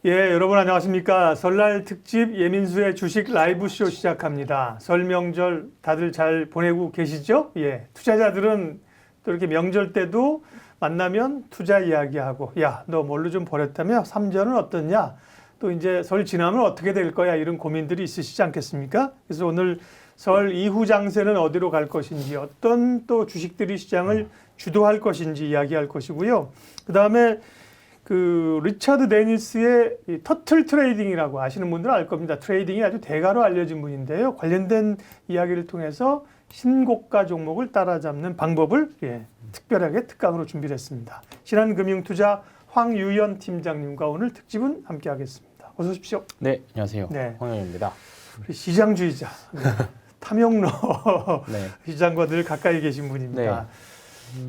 예, 여러분 안녕하십니까. 설날 특집 예민수의 주식 라이브 쇼 시작합니다. 설 명절 다들 잘 보내고 계시죠? 예, 투자자들은 또 이렇게 명절 때도 만나면 투자 이야기하고, 야, 너 뭘로 좀 버렸다며? 삼전은 어떻냐? 또 이제 설 지나면 어떻게 될 거야? 이런 고민들이 있으시지 않겠습니까? 그래서 오늘 설 이후 장세는 어디로 갈 것인지, 어떤 또 주식들이 시장을 주도할 것인지 이야기할 것이고요. 그 다음에 그 리처드 데니스의 이 터틀 트레이딩이라고 아시는 분들은 알 겁니다. 트레이딩이 아주 대가로 알려진 분인데요. 관련된 이야기를 통해서 신고가 종목을 따라잡는 방법을 특별하게 특강으로 준비를 했습니다. 신한금융투자 황유연 팀장님과 오늘 특집은 함께하겠습니다. 어서 오십시오. 네, 안녕하세요. 네. 황유연입니다. 우리 시장주의자, 탐욕러 네. 시장과 늘 가까이 계신 분입니다. 네.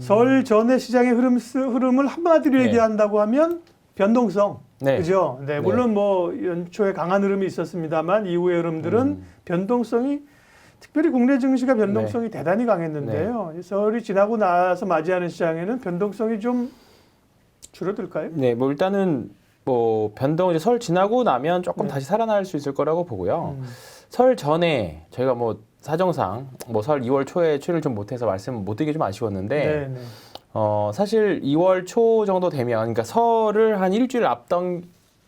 설 전에 시장의 흐름을 한마디로 네. 얘기한다고 하면 변동성. 네. 그죠? 네, 물론 뭐 연초에 강한 흐름이 있었습니다만 이후의 흐름들은 변동성이 특별히 국내 증시가 변동성이 대단히 강했는데요. 설이 지나고 나서 맞이하는 시장에는 변동성이 좀 줄어들까요? 네, 뭐 일단은 뭐 변동 이제 설 지나고 나면 조금 다시 살아날 수 있을 거라고 보고요. 설 전에 저희가 뭐 사정상 뭐 설 2월 초에 출을 좀 못해서 말씀 못 드리기 좀 아쉬웠는데 사실 2월 초 정도 되면 그러니까 설을 한 일주일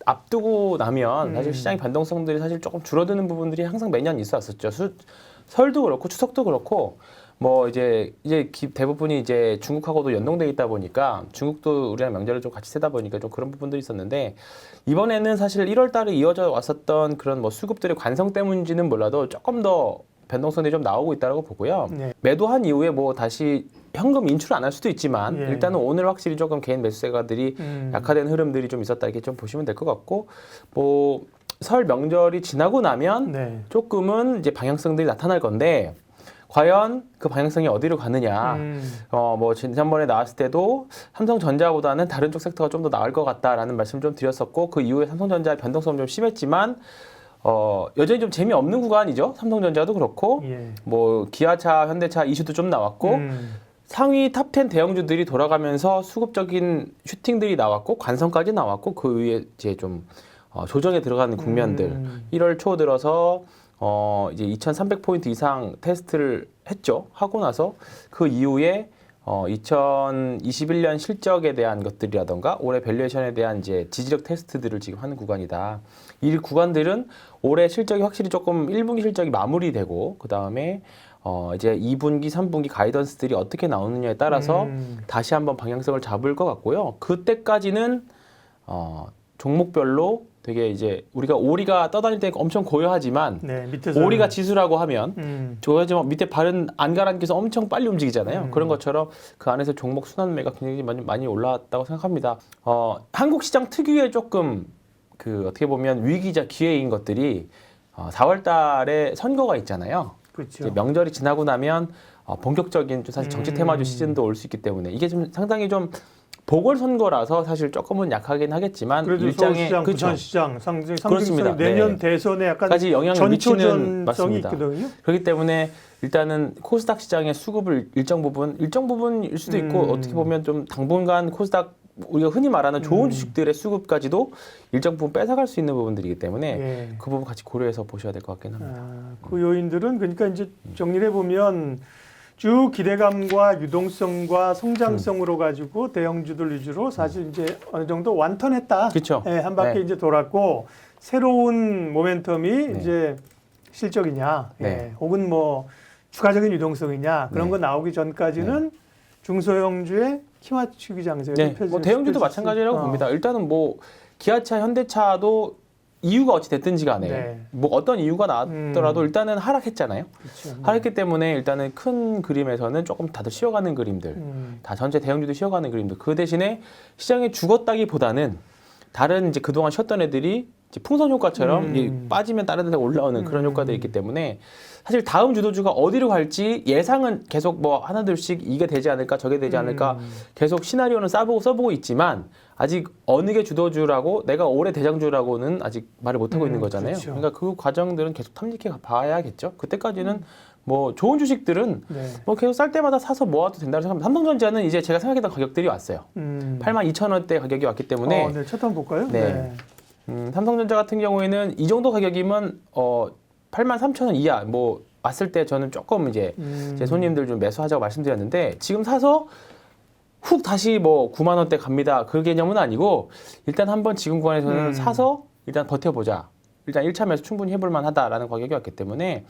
앞두고 나면 사실 시장의 변동성들이 사실 조금 줄어드는 부분들이 항상 매년 있었었죠. 설도 그렇고 추석도 그렇고 뭐 이제 대부분이 이제 중국하고도 연동돼 있다 보니까 중국도 우리랑 명절을 좀 같이 세다 보니까 좀 그런 부분들이 있었는데 이번에는 사실 1월 달에 이어져 왔었던 그런 뭐 수급들의 관성 때문인지는 몰라도 조금 더 변동성이 좀 나오고 있다고 보고요. 매도한 이후에 뭐 다시 현금 인출 안 할 수도 있지만 일단은 오늘 확실히 조금 개인 매수세가들이 약화된 흐름들이 좀 있었다 이렇게 좀 보시면 될 것 같고 뭐 설 명절이 지나고 나면 조금은 이제 방향성들이 나타날 건데 과연 그 방향성이 어디로 가느냐. 뭐 지난번에 나왔을 때도 삼성전자보다는 다른 쪽 섹터가 좀 더 나을 것 같다라는 말씀 좀 드렸었고 그 이후에 삼성전자의 변동성 좀 심했지만 여전히 좀 재미없는 구간이죠. 삼성전자도 그렇고 뭐 기아차, 현대차 이슈도 좀 나왔고 상위 탑10 대형주들이 돌아가면서 수급적인 슈팅들이 나왔고 관성까지 나왔고 그 위에 이제 좀 조정에 들어가는 국면들 1월 초 들어서 이제 2,300포인트 이상 테스트를 했죠. 하고 나서 그 이후에 2021년 실적에 대한 것들이라던가 올해 밸류에이션에 대한 이제 지지력 테스트들을 지금 하는 구간이다. 이 구간들은 올해 실적이 확실히 조금 1분기 실적이 마무리되고 그 다음에 이제 2분기, 3분기 가이던스들이 어떻게 나오느냐에 따라서 다시 한번 방향성을 잡을 것 같고요. 그때까지는 종목별로 되게 이제 우리가 오리가 떠다닐 때 엄청 고요하지만 오리가 지수라고 하면 조여지만 밑에 발은 안가랑께서 엄청 빨리 움직이잖아요. 그런 것처럼 그 안에서 종목 순환매가 굉장히 많이 올라왔다고 생각합니다. 한국 시장 특유의 조금 그 어떻게 보면 위기자 기회인 것들이 4월 달에 선거가 있잖아요. 그렇죠. 이제 명절이 지나고 나면 본격적인 좀 사실 정치 테마주 시즌도 올 수 있기 때문에 이게 좀 상당히 좀 보궐선거라서 사실 조금은 약하긴 하겠지만 그래도 일정의 서울시장, 그렇죠. 부산시장 그렇습니다. 내년 대선에 약간 까지 영향을 미치는 전초전성이 있거든요. 그렇기 때문에 일단은 코스닥 시장의 수급을 일정 부분일 수도 있고 어떻게 보면 좀 당분간 코스닥 우리가 흔히 말하는 좋은 주식들의 수급까지도 일정 부분 뺏어갈 수 있는 부분들이기 때문에 그 부분 같이 고려해서 보셔야 될 것 같긴 합니다. 그 요인들은 그러니까 이제 정리를 해보면 쭉 기대감과 유동성과 성장성으로 가지고 대형주들 위주로 사실 이제 어느 정도 완턴했다. 그렇죠. 한 바퀴 이제 돌았고 새로운 모멘텀이 이제 실적이냐, 혹은 뭐 추가적인 유동성이냐 그런 거 나오기 전까지는 중소형주의 키 맞추기 장세가 뭐 대형주도 마찬가지라고 봅니다. 일단은 뭐 기아차, 현대차도 이유가 어찌 됐든지 간에 뭐 어떤 이유가 나왔더라도 일단은 하락했잖아요. 하락했기 때문에 일단은 큰 그림에서는 조금 다들 쉬어가는 그림들, 다 전체 대형주도 쉬어가는 그림들. 그 대신에 시장에 죽었다기보다는 다른 이제 그동안 쉬었던 애들이 이제 풍선 효과처럼 빠지면 다른 데 올라오는 그런 효과들이 있기 때문에 사실 다음 주도주가 어디로 갈지 예상은 계속 뭐 하나둘씩 이게 되지 않을까 저게 되지 않을까 계속 시나리오는 써보고 있지만 아직 어느 게 주도주라고 내가 올해 대장주라고는 아직 말을 못하고 있는 거잖아요. 그렇죠. 그러니까 그 과정들은 계속 탐닉해 봐야겠죠. 그때까지는 뭐 좋은 주식들은 뭐 계속 쌀 때마다 사서 모아도 된다고 생각합니다. 삼성전자는 이제 제가 생각했던 가격들이 왔어요. 82,000원대 가격이 왔기 때문에 차트 한번 볼까요? 네. 삼성전자 같은 경우에는 이 정도 가격이면 83,000원 이하 뭐 왔을 때 저는 조금 이제 제 손님들 좀 매수하자고 말씀드렸는데 지금 사서 훅 다시 뭐 9만 원대 갑니다. 그 개념은 아니고 일단 한번 지금 구간에서는 사서 일단 버텨보자. 일단 1차 매수 충분히 해볼 만하다라는 가격이 왔기 때문에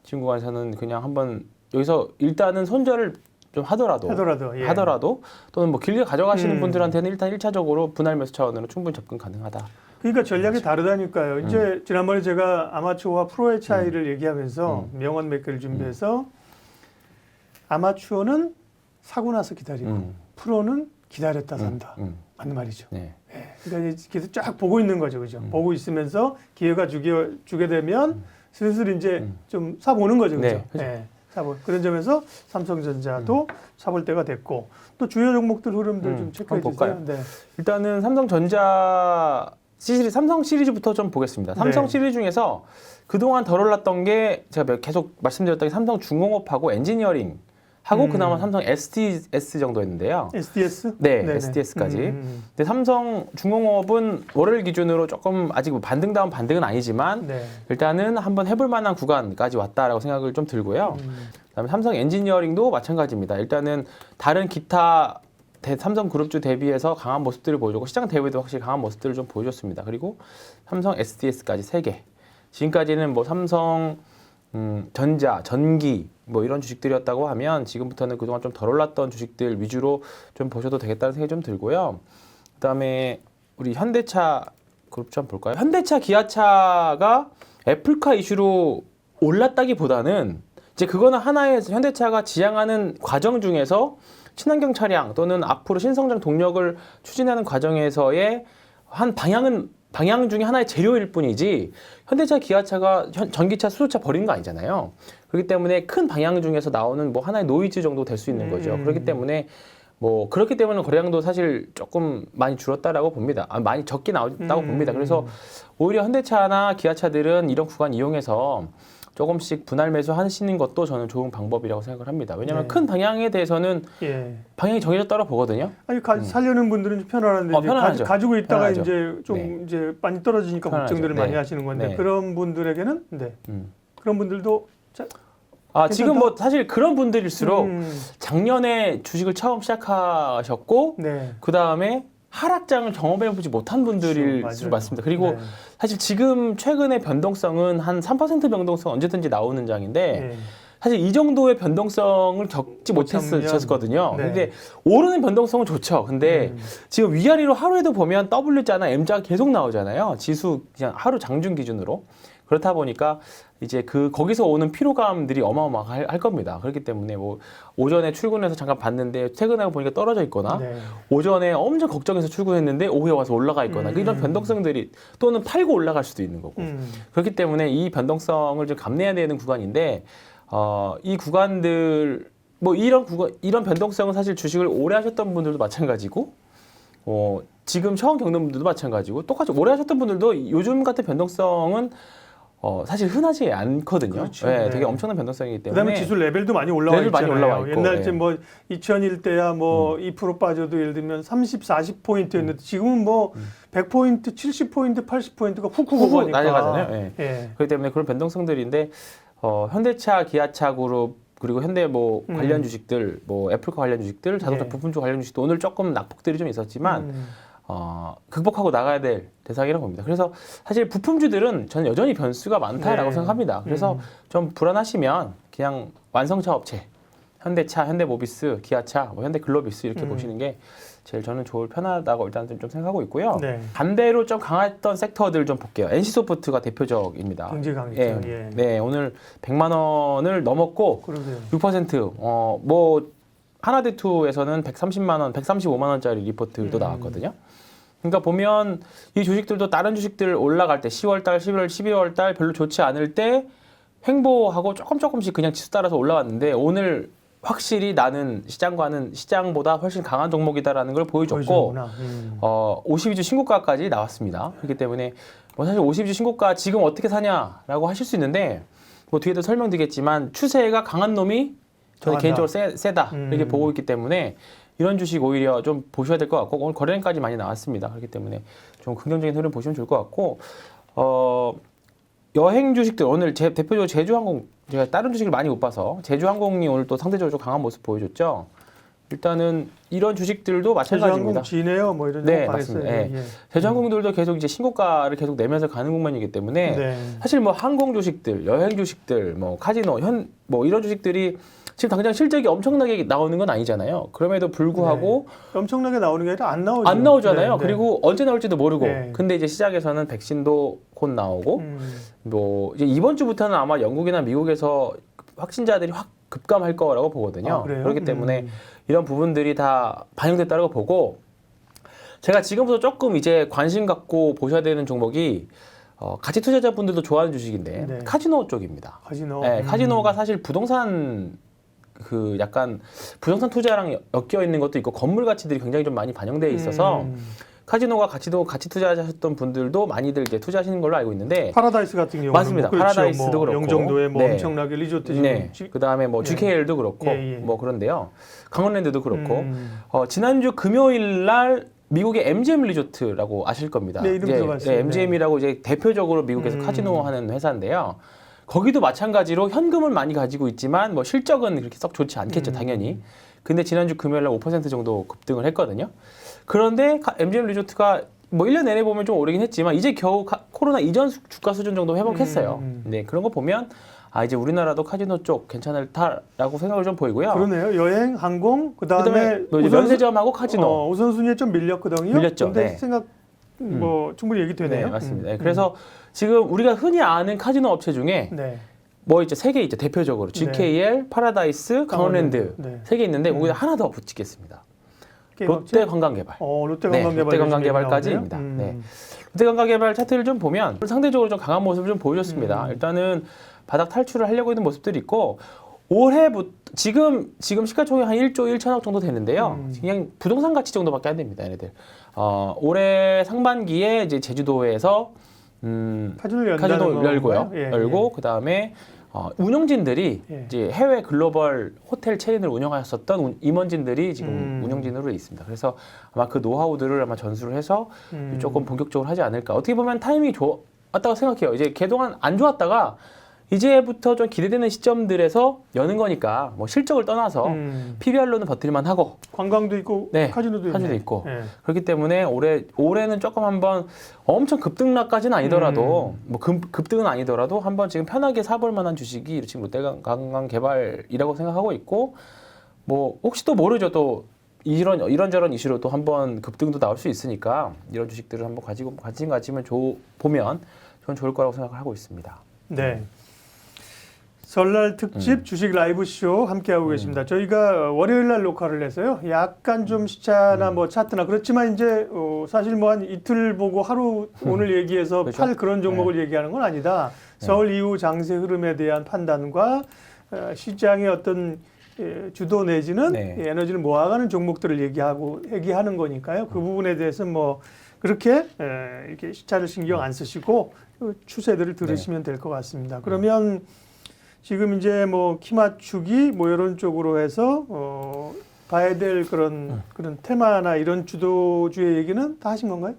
지금 구간에서는 그냥 한번 여기서 일단은 손절을 좀 하더라도 또는 뭐 길게 가져가시는 분들한테는 일단 1차적으로 분할 매수 차원으로 충분히 접근 가능하다. 그러니까 전략이 다르다니까요. 이제 지난번에 제가 아마추어와 프로의 차이를 얘기하면서 명언 몇 개를 준비해서 아마추어는 사고 나서 기다리고 프로는 기다렸다 산다. 맞는 말이죠. 네. 네. 그러니까 이제 계속 쫙 보고 있는 거죠, 그죠? 보고 있으면서 기회가 주게 되면 슬슬 이제 좀 사보는 거죠, 그죠? 네, 그죠. 네. 그런 점에서 삼성전자도 사볼 때가 됐고 또 주요 종목들 흐름들 좀 체크해 주세요. 네. 일단은 삼성전자 삼성 시리즈부터 좀 보겠습니다. 삼성 네. 시리즈 중에서 그동안 덜 올랐던 게 제가 계속 말씀드렸던 게 삼성 중공업하고 엔지니어링 하고 그나마 삼성 SDS 정도였는데요. SDS? 네, 네네. SDS까지. 근데 삼성 중공업은 월요일 기준으로 조금 아직 뭐 반등다운 반등은 아니지만 네. 일단은 한번 해볼 만한 구간까지 왔다라고 생각을 좀 들고요. 그다음에 삼성 엔지니어링도 마찬가지입니다. 일단은 다른 기타 삼성 그룹주 대비해서 강한 모습들을 보여주고 시장 대비도 확실히 강한 모습들을 좀 보여줬습니다. 그리고 삼성 SDS까지 3개. 지금까지는 뭐 삼성 전자, 전기 뭐 이런 주식들이었다고 하면 지금부터는 그동안 좀 덜 올랐던 주식들 위주로 좀 보셔도 되겠다는 생각이 좀 들고요. 그다음에 우리 현대차 그룹주 한번 볼까요? 현대차, 기아차가 애플카 이슈로 올랐다기보다는 이제 그거는 하나의 현대차가 지향하는 과정 중에서 친환경 차량 또는 앞으로 신성장 동력을 추진하는 과정에서의 한 방향 중에 하나의 재료일 뿐이지 현대차, 기아차가 전기차, 수소차 버리는 거 아니잖아요. 그렇기 때문에 큰 방향 중에서 나오는 뭐 하나의 노이즈 정도 될 수 있는 거죠. 그렇기 때문에 그렇기 때문에 거래량도 사실 조금 많이 줄었다라고 봅니다. 많이 적게 나왔다고 봅니다. 그래서 오히려 현대차나 기아차들은 이런 구간 이용해서 조금씩 분할 매수하시는 것도 저는 좋은 방법이라고 생각을 합니다. 왜냐하면 네. 큰 방향에 대해서는 방향이 정해졌다고 보거든요. 아니 살려는 분들은 좀 편안한데 이제 편안하죠. 가지고 있다가 편안하죠. 이제 좀 네. 이제 많이 떨어지니까 편안하죠. 걱정들을 네. 많이 하시는 건데 네. 그런 분들에게는 그런 분들도 지금 뭐 사실 그런 분들일수록 음. 작년에 주식을 처음 시작하셨고 네. 그 다음에 하락장을 경험해보지 못한 분들일 맞아요. 수 맞습니다. 그리고 네. 사실 지금 최근의 변동성은 한 3% 변동성 언제든지 나오는 장인데 네. 사실 이 정도의 변동성을 겪지 못했었거든요. 네. 근데 오르는 변동성은 좋죠. 근데 지금 위아래로 하루에도 보면 W자나 M자가 계속 나오잖아요. 지수 그냥 하루 장중 기준으로. 그렇다 보니까 이제 거기서 오는 피로감들이 어마어마할 겁니다. 그렇기 때문에 뭐 오전에 출근해서 잠깐 봤는데 퇴근하고 보니까 떨어져 있거나 네. 오전에 엄청 걱정해서 출근했는데 오후에 와서 올라가 있거나 이런 변동성들이 또는 팔고 올라갈 수도 있는 거고 그렇기 때문에 이 변동성을 좀 감내해야 되는 구간인데 이 구간들 뭐 이런 변동성은 사실 주식을 오래 하셨던 분들도 마찬가지고 지금 처음 겪는 분들도 마찬가지고 똑같이 오래 하셨던 분들도 요즘 같은 변동성은 사실 흔하지 않거든요. 그렇죠. 네, 네. 되게 엄청난 변동성이기 때문에. 그다음에 지수 레벨도 많이 올라와 레벨 많이 있잖아요. 올라와 있고, 옛날 예. 뭐 2000일 때야 뭐 2% 빠져도 예를 들면 30, 40포인트였는데 지금은 뭐 100포인트, 70포인트, 80포인트가 훅훅 오고 하니까. 날아가잖아요. 예. 예. 그렇기 때문에 그런 변동성들인데 현대차, 기아차 그룹 그리고 현대 뭐 관련 주식들, 뭐 애플카 관련 주식들, 자동차 예. 부품주 관련 주식도 오늘 조금 낙폭들이 좀 있었지만 극복하고 나가야 될 대상이라고 봅니다. 그래서 사실 부품주들은 저는 여전히 변수가 많다라고 네. 생각합니다. 그래서 좀 불안하시면 그냥 완성차 업체, 현대차, 현대모비스, 기아차, 뭐 현대글로비스 이렇게 보시는 게 제일 저는 편하다고 일단 좀 생각하고 있고요. 네. 반대로 좀 강했던 섹터들 좀 볼게요. NC소프트가 대표적입니다. 굉장히 강했죠. 예. 네, 오늘 100만 원을 넘었고 그러게요. 6% 뭐 하나대투에서는 130만 원, 135만 원짜리 리포트도 나왔거든요. 그러니까 보면 이 주식들도 다른 주식들 올라갈 때 10월 달, 11월, 12월 달 별로 좋지 않을 때 횡보하고 조금씩 그냥 지수 따라서 올라왔는데 오늘 확실히 나는 시장보다 훨씬 강한 종목이다라는 걸 보여줬고 52주 신고가까지 나왔습니다. 그렇기 때문에 뭐 사실 52주 신고가 지금 어떻게 사냐라고 하실 수 있는데 뭐 뒤에도 설명드리겠지만 추세가 강한 놈이 저는 강하다. 개인적으로 세다 이렇게 보고 있기 때문에 이런 주식 오히려 좀 보셔야 될 것 같고 오늘 거래량까지 많이 나왔습니다. 그렇기 때문에 좀 긍정적인 흐름 보시면 좋을 것 같고 여행 주식들 오늘 대표적으로 제주항공 제가 다른 주식을 많이 못 봐서 제주항공이 오늘 또 상대적으로 좀 강한 모습 보여줬죠. 일단은 이런 주식들도 마찬가지입니다. 제주항공 지네요, 뭐 이런 네, 거 맞습니다. 말했어요. 예. 제주항공들도 계속 이제 신고가를 계속 내면서 가는 국면이기 때문에 네. 사실 뭐 항공 주식들, 여행 주식들, 뭐 카지노, 뭐 이런 주식들이 지금 당장 실적이 엄청나게 나오는 건 아니잖아요. 그럼에도 불구하고 엄청나게 나오는 게 아니라 안 나오죠. 안 나오잖아요. 네, 네. 그리고 언제 나올지도 모르고. 네. 근데 이제 시장에서는 백신도 곧 나오고 뭐 이제 이번 주부터는 아마 영국이나 미국에서 확진자들이 확 급감할 거라고 보거든요. 아, 그래요? 그렇기 때문에 이런 부분들이 다 반영됐다고 보고 제가 지금부터 조금 이제 관심 갖고 보셔야 되는 종목이 가치 투자자분들도 좋아하는 주식인데 네. 카지노 쪽입니다. 카지노. 네, 카지노가 사실 부동산 그 약간 부동산 투자랑 엮여 있는 것도 있고 건물 가치들이 굉장히 좀 많이 반영되어 있어서 카지노가 가치 투자하셨던 분들도 많이들 이제 투자하시는 걸로 알고 있는데 파라다이스 같은 경우는 맞습니다. 뭐 그렇죠. 파라다이스도 뭐 그렇고 영종도에 뭐 네. 엄청나게 리조트 지금 네. 그다음에 뭐 예. GKL도 그렇고 예, 예. 뭐 그런데요. 강원랜드도 그렇고 지난주 금요일 날 미국의 MGM 리조트라고 아실 겁니다. 네, 이름 들어봤어요. 네, MGM이라고 이제 대표적으로 미국에서 카지노 하는 회사인데요. 거기도 마찬가지로 현금을 많이 가지고 있지만 뭐 실적은 그렇게 썩 좋지 않겠죠, 당연히. 근데 지난주 금요일 날 5% 정도 급등을 했거든요. 그런데 MGM 리조트가 뭐 1년 내내 보면 좀 오르긴 했지만 이제 겨우 코로나 이전 주가 수준 정도 회복했어요. 네, 그런 거 보면 이제 우리나라도 카지노 쪽 괜찮다라고 생각을 좀 보이고요. 그러네요. 여행, 항공, 그다음에 뭐 이제 면세점하고 카지노 우선순위에 좀 밀렸거든요. 밀렸죠. 근데 네. 생각 뭐 충분히 얘기 되네요. 네, 맞습니다. 네, 그래서 지금 우리가 흔히 아는 카지노 업체 중에 네. 뭐 이제 세 개 있죠. 대표적으로 GKL, 파라다이스, 강원랜드 네. 세 개 있는데 거기다 하나 더 붙이겠습니다. 게임 롯데 업체? 관광개발. 롯데 네, 관광개발. 롯데 관광개발까지입니다. 네. 롯데 관광개발 차트를 좀 보면 상대적으로 좀 강한 모습을 좀 보여줬습니다. 일단은 바닥 탈출을 하려고 있는 모습들이 있고 올해부터 지금 시가총액 한 1조 1천억 정도 되는데요. 그냥 부동산 가치 정도밖에 안 됩니다, 얘네들. 올해 상반기에 이제 제주도에서 카지노 열고요. 예, 열고 그다음에 운영진들이 예. 이제 해외 글로벌 호텔 체인을 운영하셨던 임원진들이 지금 운영진으로 있습니다. 그래서 아마 그 노하우들을 아마 전수를 해서 조금 본격적으로 하지 않을까. 어떻게 보면 타이밍이 좋았다고 생각해요. 이제 그동안 안 좋았다가 이제부터 좀 기대되는 시점들에서 여는 거니까 뭐 실적을 떠나서 PBR로는 버틸만 하고 관광도 있고 네, 카지노도 있고 네. 그렇기 때문에 올해는 조금 한번 엄청 급등락까지는 아니더라도 뭐 급등은 아니더라도 한번 지금 편하게 사볼 만한 주식이 지금 롯데관광개발이라고 생각하고 있고 뭐 혹시 또 모르죠. 또 이런저런 이슈로 또 한번 급등도 나올 수 있으니까 이런 주식들을 한번 관심 가지면 보면 저는 좋을 거라고 생각을 하고 있습니다. 네. 설날 특집 주식 라이브 쇼 함께하고 계십니다. 저희가 월요일 날 녹화를 해서요. 약간 좀 시차나 뭐 차트나 그렇지만 이제 사실 뭐 한 이틀 보고 하루 오늘 얘기해서 그렇죠? 팔 그런 종목을 얘기하는 건 아니다. 설 이후 장세 흐름에 대한 판단과 시장의 어떤 주도 내지는 네. 에너지를 모아가는 종목들을 얘기하는 거니까요. 그 부분에 대해서 뭐 그렇게 이렇게 시차를 신경 안 쓰시고 추세들을 들으시면 될 것 같습니다. 그러면 지금 이제 뭐 키 맞추기 뭐 이런 쪽으로 해서 봐야 될 그런 테마나 이런 주도주의 얘기는 다 하신 건가요?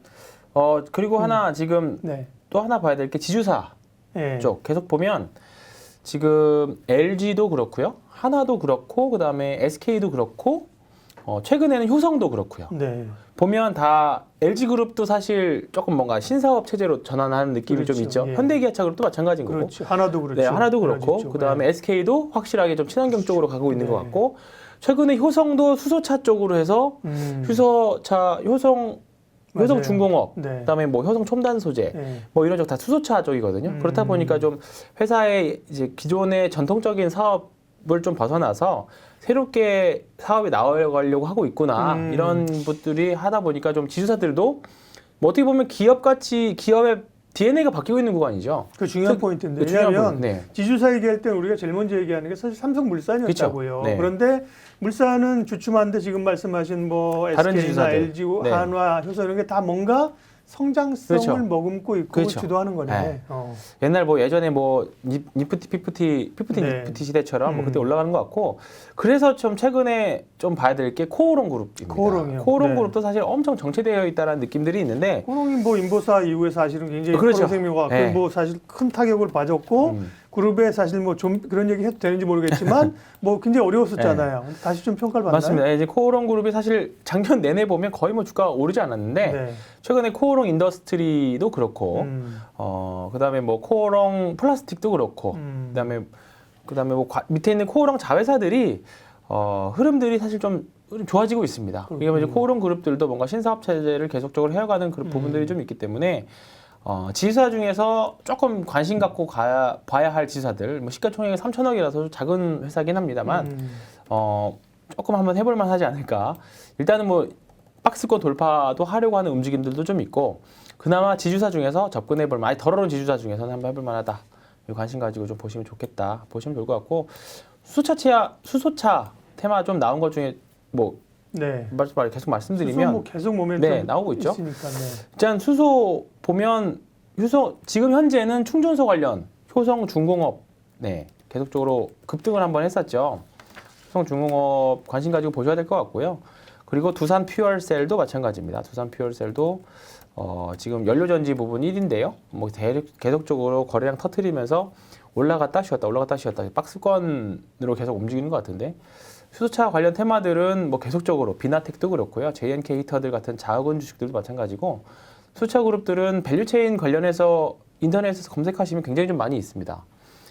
그리고 하나 지금 네. 또 하나 봐야 될 게 지주사 네. 쪽 계속 보면 지금 LG도 그렇고요. 하나도 그렇고 그다음에 SK도 그렇고 최근에는 효성도 그렇고요. 네. 보면 다 LG그룹도 사실 조금 뭔가 신사업 체제로 전환하는 느낌이 그렇죠. 좀 있죠. 예. 현대기아차 그룹도 마찬가지인 거고. 그렇죠. 하나도 그렇죠. 네, 하나도 그렇고 그렇죠. 그다음에 SK도 확실하게 좀 친환경 쪽으로 가고 있는 네. 것 같고 최근에 효성도 수소차 쪽으로 해서 효성 맞아요. 중공업, 네. 그다음에 뭐 효성 첨단 소재, 네. 뭐 이런 쪽 다 수소차 쪽이거든요. 그렇다 보니까 좀 회사의 이제 기존의 전통적인 사업을 좀 벗어나서 새롭게 사업이 나와가려고 하고 있구나 이런 것들이 하다 보니까 좀 지주사들도 뭐 어떻게 보면 기업의 DNA가 바뀌고 있는 구간이죠. 그 중요한 포인트인데 중요한 왜냐하면 부분, 네. 지주사 얘기할 때 우리가 제일 먼저 얘기하는 게 사실 삼성물산이었다고요. 그쵸. 네. 그런데 물산은 주춤한데 지금 말씀하신 뭐 다른 SK나 지주사들. LG, 네. 한화, 효성 이런 게 다 뭔가 성장성을 그렇죠. 머금고 있고 그렇죠. 주도하는 거네. 네. 옛날 뭐 예전에 뭐 니프티 피프티 네. 니프티 시대처럼 뭐 그때 음. 올라가는 것 같고 그래서 좀 최근에 좀 봐야 될 게 코오롱 그룹입니다. 코오롱이요. 코오롱 네. 그룹도 사실 엄청 정체되어 있다는 느낌들이 있는데 코롱이 뭐 인보사 이후에 사실은 굉장히 그렇죠. 코롱생명과 네. 뭐 사실 큰 타격을 받았고 그룹에 사실 뭐 좀 그런 얘기 해도 되는지 모르겠지만 뭐 굉장히 어려웠었잖아요. 다시 좀 평가를 받나요? 맞습니다. 이제 코오롱 그룹이 사실 작년 내내 보면 거의 뭐 주가가 오르지 않았는데 네. 최근에 코오롱 인더스트리도 그렇고 그다음에 뭐 코오롱 플라스틱도 그렇고 그다음에 뭐 밑에 있는 코오롱 자회사들이 흐름들이 사실 좀 좋아지고 있습니다. 이게 이제 코오롱 그룹들도 뭔가 신사업 체제를 계속적으로 해가는 그런 부분들이 좀 있기 때문에 지주사 중에서 조금 관심 갖고 봐야 할 지주사들, 뭐 시가총액이 3천억이라서 작은 회사긴 합니다만 조금 한번 해볼 만하지 않을까. 일단은 뭐 박스권 돌파도 하려고 하는 움직임들도 좀 있고 그나마 지주사 중에서 접근해볼 많이 덜어놓은 지주사 중에서는 한번 해볼 만하다. 관심 가지고 좀 보시면 좋겠다. 보시면 좋을 것 같고 수소차 테마 좀 나온 것 중에 뭐 네. 계속 말씀드리면 뭐 계속 모멘텀 네, 나오고 있죠. 있으니까, 네. 일단 수소 보면 지금 현재는 충전소 관련 효성중공업 계속적으로 급등을 한번 했었죠. 효성중공업 관심 가지고 보셔야 될 것 같고요. 그리고 두산 퓨얼셀도 마찬가지입니다. 두산 퓨얼셀도 지금 연료전지 부분 1인데요. 뭐 계속적으로 거래량 터트리면서 올라갔다 쉬었다 박스권으로 계속 움직이는 것 같은데 수소차 관련 테마들은 뭐 계속적으로 비나텍도 그렇고요. JNK 히터들 같은 자회원 주식들도 마찬가지고 수소차 그룹들은 밸류체인 관련해서 인터넷에서 검색하시면 굉장히 좀 많이 있습니다.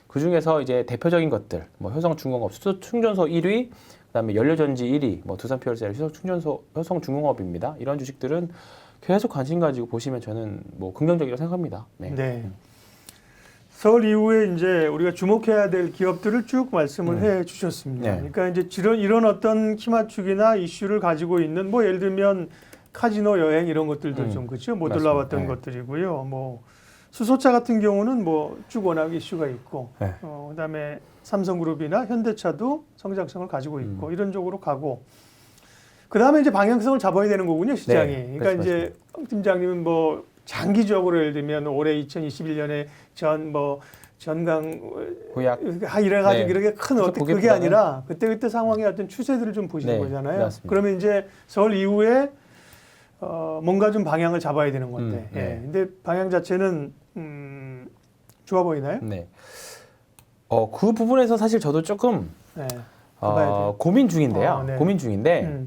그 중에서 이제 대표적인 것들, 뭐 효성중공업 수소 충전소 1위, 그다음에 연료전지 1위, 뭐 두산퓨얼셀 효성중공업입니다. 이런 주식들은 계속 관심 가지고 보시면 저는 뭐 긍정적이라고 생각합니다. 네. 네. 설 이후에 이제 우리가 주목해야 될 기업들을 쭉 말씀을 해 주셨습니다. 네. 그러니까 이제 이런 어떤 키맞추기나 이슈를 가지고 있는 뭐 예를 들면 카지노 여행 이런 것들도 좀 그렇죠. 못 맞습니다. 올라왔던 네. 것들이고요. 뭐 수소차 같은 경우는 뭐 쭉 워낙 이슈가 있고 네. 그다음에 삼성그룹이나 현대차도 성장성을 가지고 있고 이런 쪽으로 가고 그다음에 이제 방향성을 잡아야 되는 거군요, 시장이. 네, 그러니까 그렇죠, 이제 황 팀장님은 뭐 장기적으로 예를 들면 올해 2021년에 전강 구약 이래가지고 네. 이렇게 큰 그래서 어떻게 그게 보기보다는 아니라 그때 상황의 어떤 추세들을 좀 보시는 네, 거잖아요. 맞습니다. 그러면 이제 설 이후에 뭔가 좀 방향을 잡아야 되는 건데. 네. 예. 근데 방향 자체는 좋아 보이나요? 네. 그 부분에서 사실 저도 조금 네. 봐야 돼요. 고민 중인데요. 네. 고민 중인데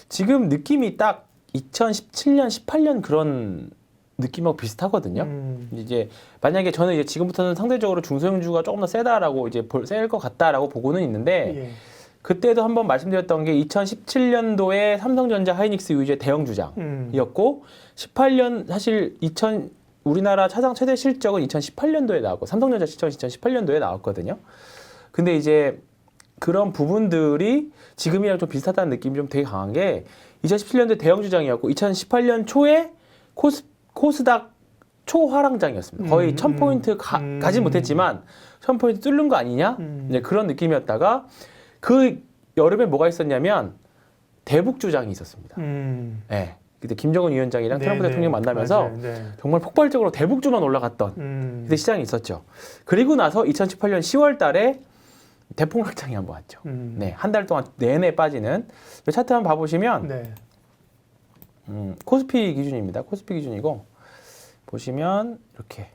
지금 느낌이 딱 2017년, 18년 그런 느낌하고 비슷하거든요. 이제 만약에 저는 이제 지금부터는 상대적으로 중소형주가 조금 더 세다라고 이제 셀 것 같다라고 보고는 있는데 예. 그때도 한번 말씀드렸던 게 2017년도에 삼성전자, 하이닉스 위주의 대형 주장이었고 18년 사실 우리나라 차상 최대 실적은 2018년도에 나왔고 삼성전자 실적은 2018년도에 나왔거든요. 근데 이제 그런 부분들이 지금이랑 좀 비슷하다는 느낌이 좀 되게 강한 게 2017년도에 대형 주장이었고 2018년 초에 코스닥 초하락장이었습니다. 거의 1000포인트 가지 못했지만 1000포인트 뚫는 거 아니냐? 이제 그런 느낌이었다가 그 여름에 뭐가 있었냐면 대북 주장이 있었습니다. 네. 그때 김정은 위원장이랑 트럼프 대통령 만나면서 정말 폭발적으로 대북주만 올라갔던 그때 시장이 있었죠. 그리고 나서 2018년 10월 달에 대폭락장이 한번 왔죠. 네, 한 달 동안 내내 빠지는 차트 한번 봐보시면 네. 코스피 기준입니다. 코스피 기준이고 보시면 이렇게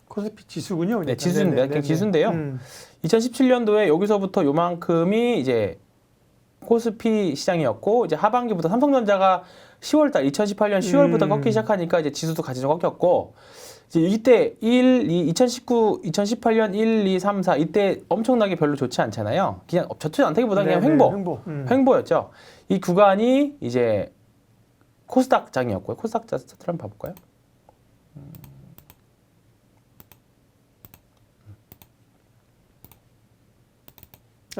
코스피 지수군요. 그러니까. 네, 지수입니다. 네네네네. 기수인데요. 2017년도에 여기서부터 요만큼이 이제 코스피 시장이었고 이제 하반기부터 삼성전자가 10월달 2018년 10월부터 꺾기 시작하니까 이제 지수도 같이 좀 꺾였고 이제 이때 2019, 2018년 1, 2, 3, 4 이때 엄청나게 별로 좋지 않잖아요. 그냥 좋지 않다기보다 그냥 횡보였죠. 이 구간이 이제 코스닥장이었고요. 코스닥 차트를 한번 봐볼까요?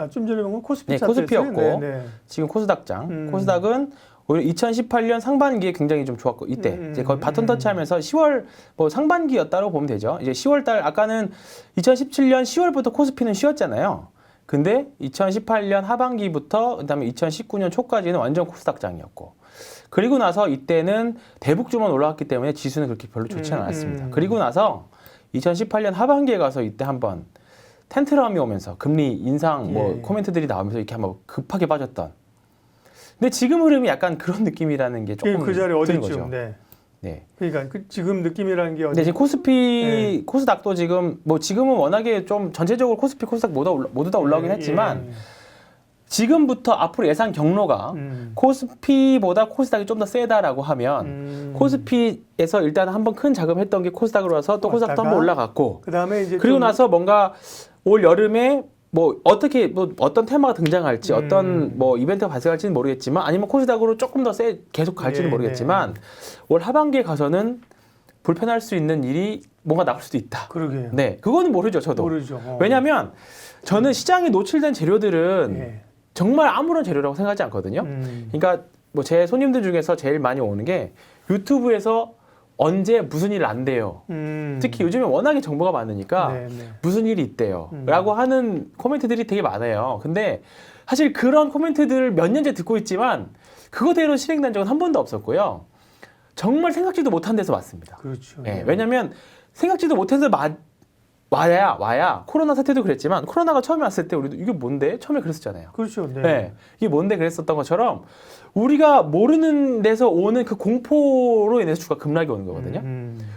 좀 전에 본 건 코스피 네, 차트였어요. 코스피였고 네. 지금 코스닥장. 코스닥은 오히려 2018년 상반기에 굉장히 좀 좋았고 이때 이제 거의 바톤 터치하면서 10월 뭐 상반기였다고 보면 되죠. 이제 10월 달 아까는 2017년 10월부터 코스피는 쉬었잖아요. 근데 2018년 하반기부터 그다음에 2019년 초까지는 완전 코스닥장이었고 그리고 나서 이때는 대북주만 올라왔기 때문에 지수는 그렇게 별로 좋지는 않았습니다. 그리고 나서 2018년 하반기에 가서 이때 한번 텐트럼이 오면서 금리 인상 뭐 예. 코멘트들이 나오면서 이렇게 한번 급하게 빠졌던. 근데 지금 흐름이 약간 그런 느낌이라는 게 조금 그 자리 드는 거죠. 어디쯤? 네. 네. 그러니까 지금 느낌이라는 게 어디? 근데 지금 코스피, 코스닥도 지금 뭐 지금은 워낙에 좀 전체적으로 코스피, 코스닥 모두 다 올라오긴 했지만 지금부터 앞으로 예상 경로가 코스피보다 코스닥이 좀 더 세다라고 하면 코스피에서 일단 한번 큰 자금했던 게 코스닥으로 와서 또 코스닥도 한번 올라갔고 그다음에 이제 그리고 나서 뭔가 올 여름에 뭐 어떻게 뭐 어떤 테마가 등장할지 어떤 뭐 이벤트가 발생할지는 모르겠지만 아니면 코스닥으로 조금 더 계속 갈지는 모르겠지만 올 하반기에 가서는 불편할 수 있는 일이 뭔가 나올 수도 있다. 그러게요. 네, 그거는 모르죠, 저도. 모르죠. 왜냐하면 저는 시장에 노출된 재료들은 예. 정말 아무런 재료라고 생각하지 않거든요. 그러니까 뭐 제 손님들 중에서 제일 많이 오는 게 유튜브에서 언제 무슨 일 안 돼요. 특히 요즘에 워낙에 정보가 많으니까 무슨 일이 있대요. 라고 하는 코멘트들이 되게 많아요. 근데 사실 그런 코멘트들을 몇 년째 듣고 있지만 그거대로 실행된 적은 한 번도 없었고요. 정말 생각지도 못한 데서 왔습니다. 그렇죠. 네, 왜냐하면 생각지도 못해서 와야 코로나 사태도 그랬지만 코로나가 처음에 왔을 때 우리도 이게 뭔데? 처음에 그랬었잖아요. 그렇죠. 네. 네, 이게 뭔데 그랬었던 것처럼 우리가 모르는 데서 오는 그 공포로 인해서 주가 급락이 오는 거거든요.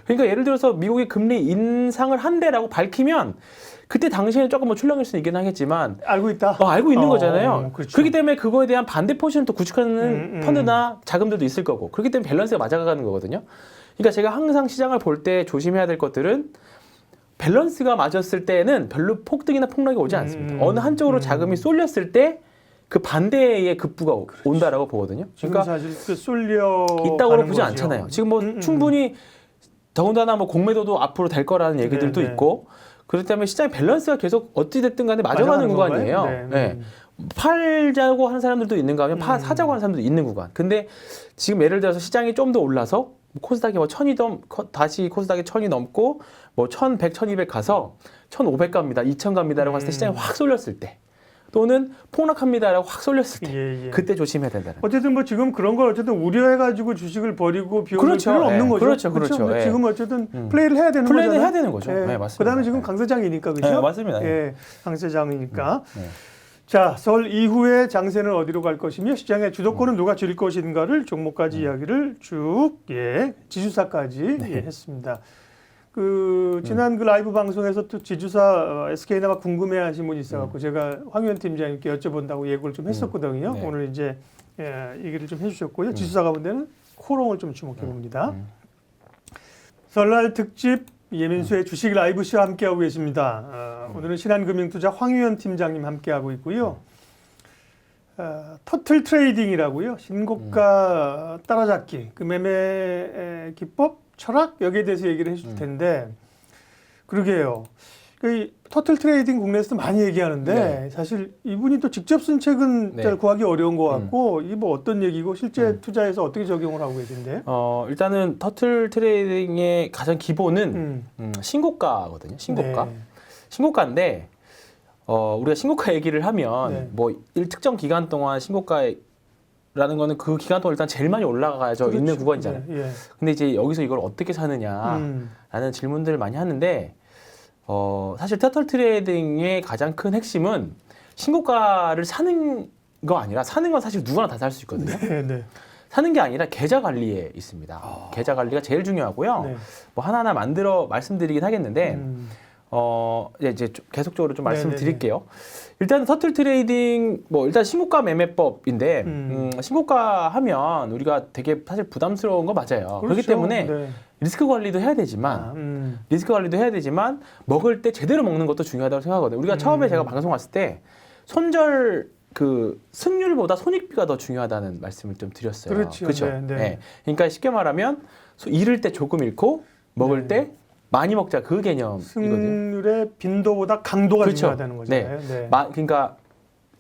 그러니까 예를 들어서 미국이 금리 인상을 한대라고 밝히면 그때 당시에는 조금 뭐 출렁일 수는 있긴 하겠지만 알고 있다. 알고 있는 거잖아요. 그렇죠. 그렇기 때문에 그거에 대한 반대 포지션을 또 구축하는 펀드나 자금들도 있을 거고 그렇기 때문에 밸런스가 맞아가는 거거든요. 그러니까 제가 항상 시장을 볼 때 조심해야 될 것들은 밸런스가 맞았을 때는 별로 폭등이나 폭락이 오지 않습니다. 어느 한쪽으로 자금이 쏠렸을 때 그 반대의 급부가 온다라고 보거든요. 그러니까 그러니까 사실 그 쏠려 있다고는 보지 않잖아요. 지금 뭐 충분히 더군다나 뭐 공매도도 앞으로 될 거라는 얘기들도 있고 그렇기 때문에 시장의 밸런스가 계속 어찌 됐든 간에 맞아가는 구간이에요. 네. 팔자고 하는 사람들도 있는가 하면 사자고 하는 사람들도 있는 구간. 근데 지금 예를 들어서 시장이 좀 더 올라서 코스닥이 뭐 1000이 다시 코스닥이 1000이 넘고 뭐 1100, 1200 가서 1500 갑니다. 2000 갑니다라고 했을 때 시장이 확 쏠렸을 때 또는 폭락합니다라고 확 쏠렸을 때 그때 조심해야 된다는. 어쨌든 뭐 지금 그런 걸 어쨌든 우려해가지고 주식을 버리고 비워놓을 필요는 없는 거죠. 그렇죠. 지금 어쨌든 플레이를 해야 되는 거잖아요. 플레이를 해야 되는 거죠. 네, 맞습니다. 그다음에 지금 강세장이니까 그죠? 네, 맞습니다. 예, 강세장이니까. 자, 설 이후에 장세는 어디로 갈 것이며 시장의 주도권은 누가 쥘 것인가를 종목까지 이야기를 쭉 지주사까지 했습니다. 그 지난 그 라이브 방송에서 또 지주사 SK나가 궁금해하신 분이 있어갖고 제가 황유현 팀장님께 여쭤본다고 예고를 좀 했었거든요. 네. 오늘 이제 얘기를 좀 해주셨고요. 지주사 가운데는 코롱을 좀 주목해 봅니다. 설날 특집 예민수의 주식 라이브쇼 함께하고 계십니다. 오늘은 신한금융투자 황유현 팀장님 함께하고 있고요. 터틀 트레이딩이라고요. 신고가 따라잡기, 그 매매 기법, 철학 여기에 대해서 얘기를 해줄 텐데 그러게요. 그 터틀 트레이딩 국내에서도 많이 얘기하는데 사실 이분이 또 직접 쓴 책은 잘 구하기 어려운 것 같고 이게 뭐 어떤 얘기고 실제 투자에서 어떻게 적용을 하고 계신데? 일단은 터틀 트레이딩의 가장 기본은 신고가거든요. 신고가. 신고가인데 우리가 신고가 얘기를 하면 뭐 특정 기간 동안 신고가라는 거는 그 기간 동안 일단 제일 많이 올라가져 있는 구간이잖아요. 근데 이제 여기서 이걸 어떻게 사느냐라는 질문들을 많이 하는데 사실 터틀 트레이딩의 가장 큰 핵심은 신고가를 사는 거 아니라 사는 건 사실 누구나 다 살 수 있거든요. 사는 게 아니라 계좌 관리에 있습니다. 계좌 관리가 제일 중요하고요. 뭐 하나하나 만들어 말씀드리긴 하겠는데 이제 계속적으로 좀 말씀드릴게요. 일단 터틀 트레이딩 뭐 일단 신고가 매매법인데 신고가 하면 우리가 되게 사실 부담스러운 거 맞아요. 그렇기 때문에 리스크 관리도 해야 되지만 먹을 때 제대로 먹는 것도 중요하다고 생각하거든요. 우리가 처음에 제가 방송 왔을 때 손절 그 승률보다 손익비가 더 중요하다는 말씀을 좀 드렸어요. 그렇죠. 네. 그러니까 쉽게 말하면 잃을 때 조금 잃고 먹을 때 많이 먹자 그 개념이거든요. 승률의 빈도보다 강도가 중요하다는 거죠. 그러니까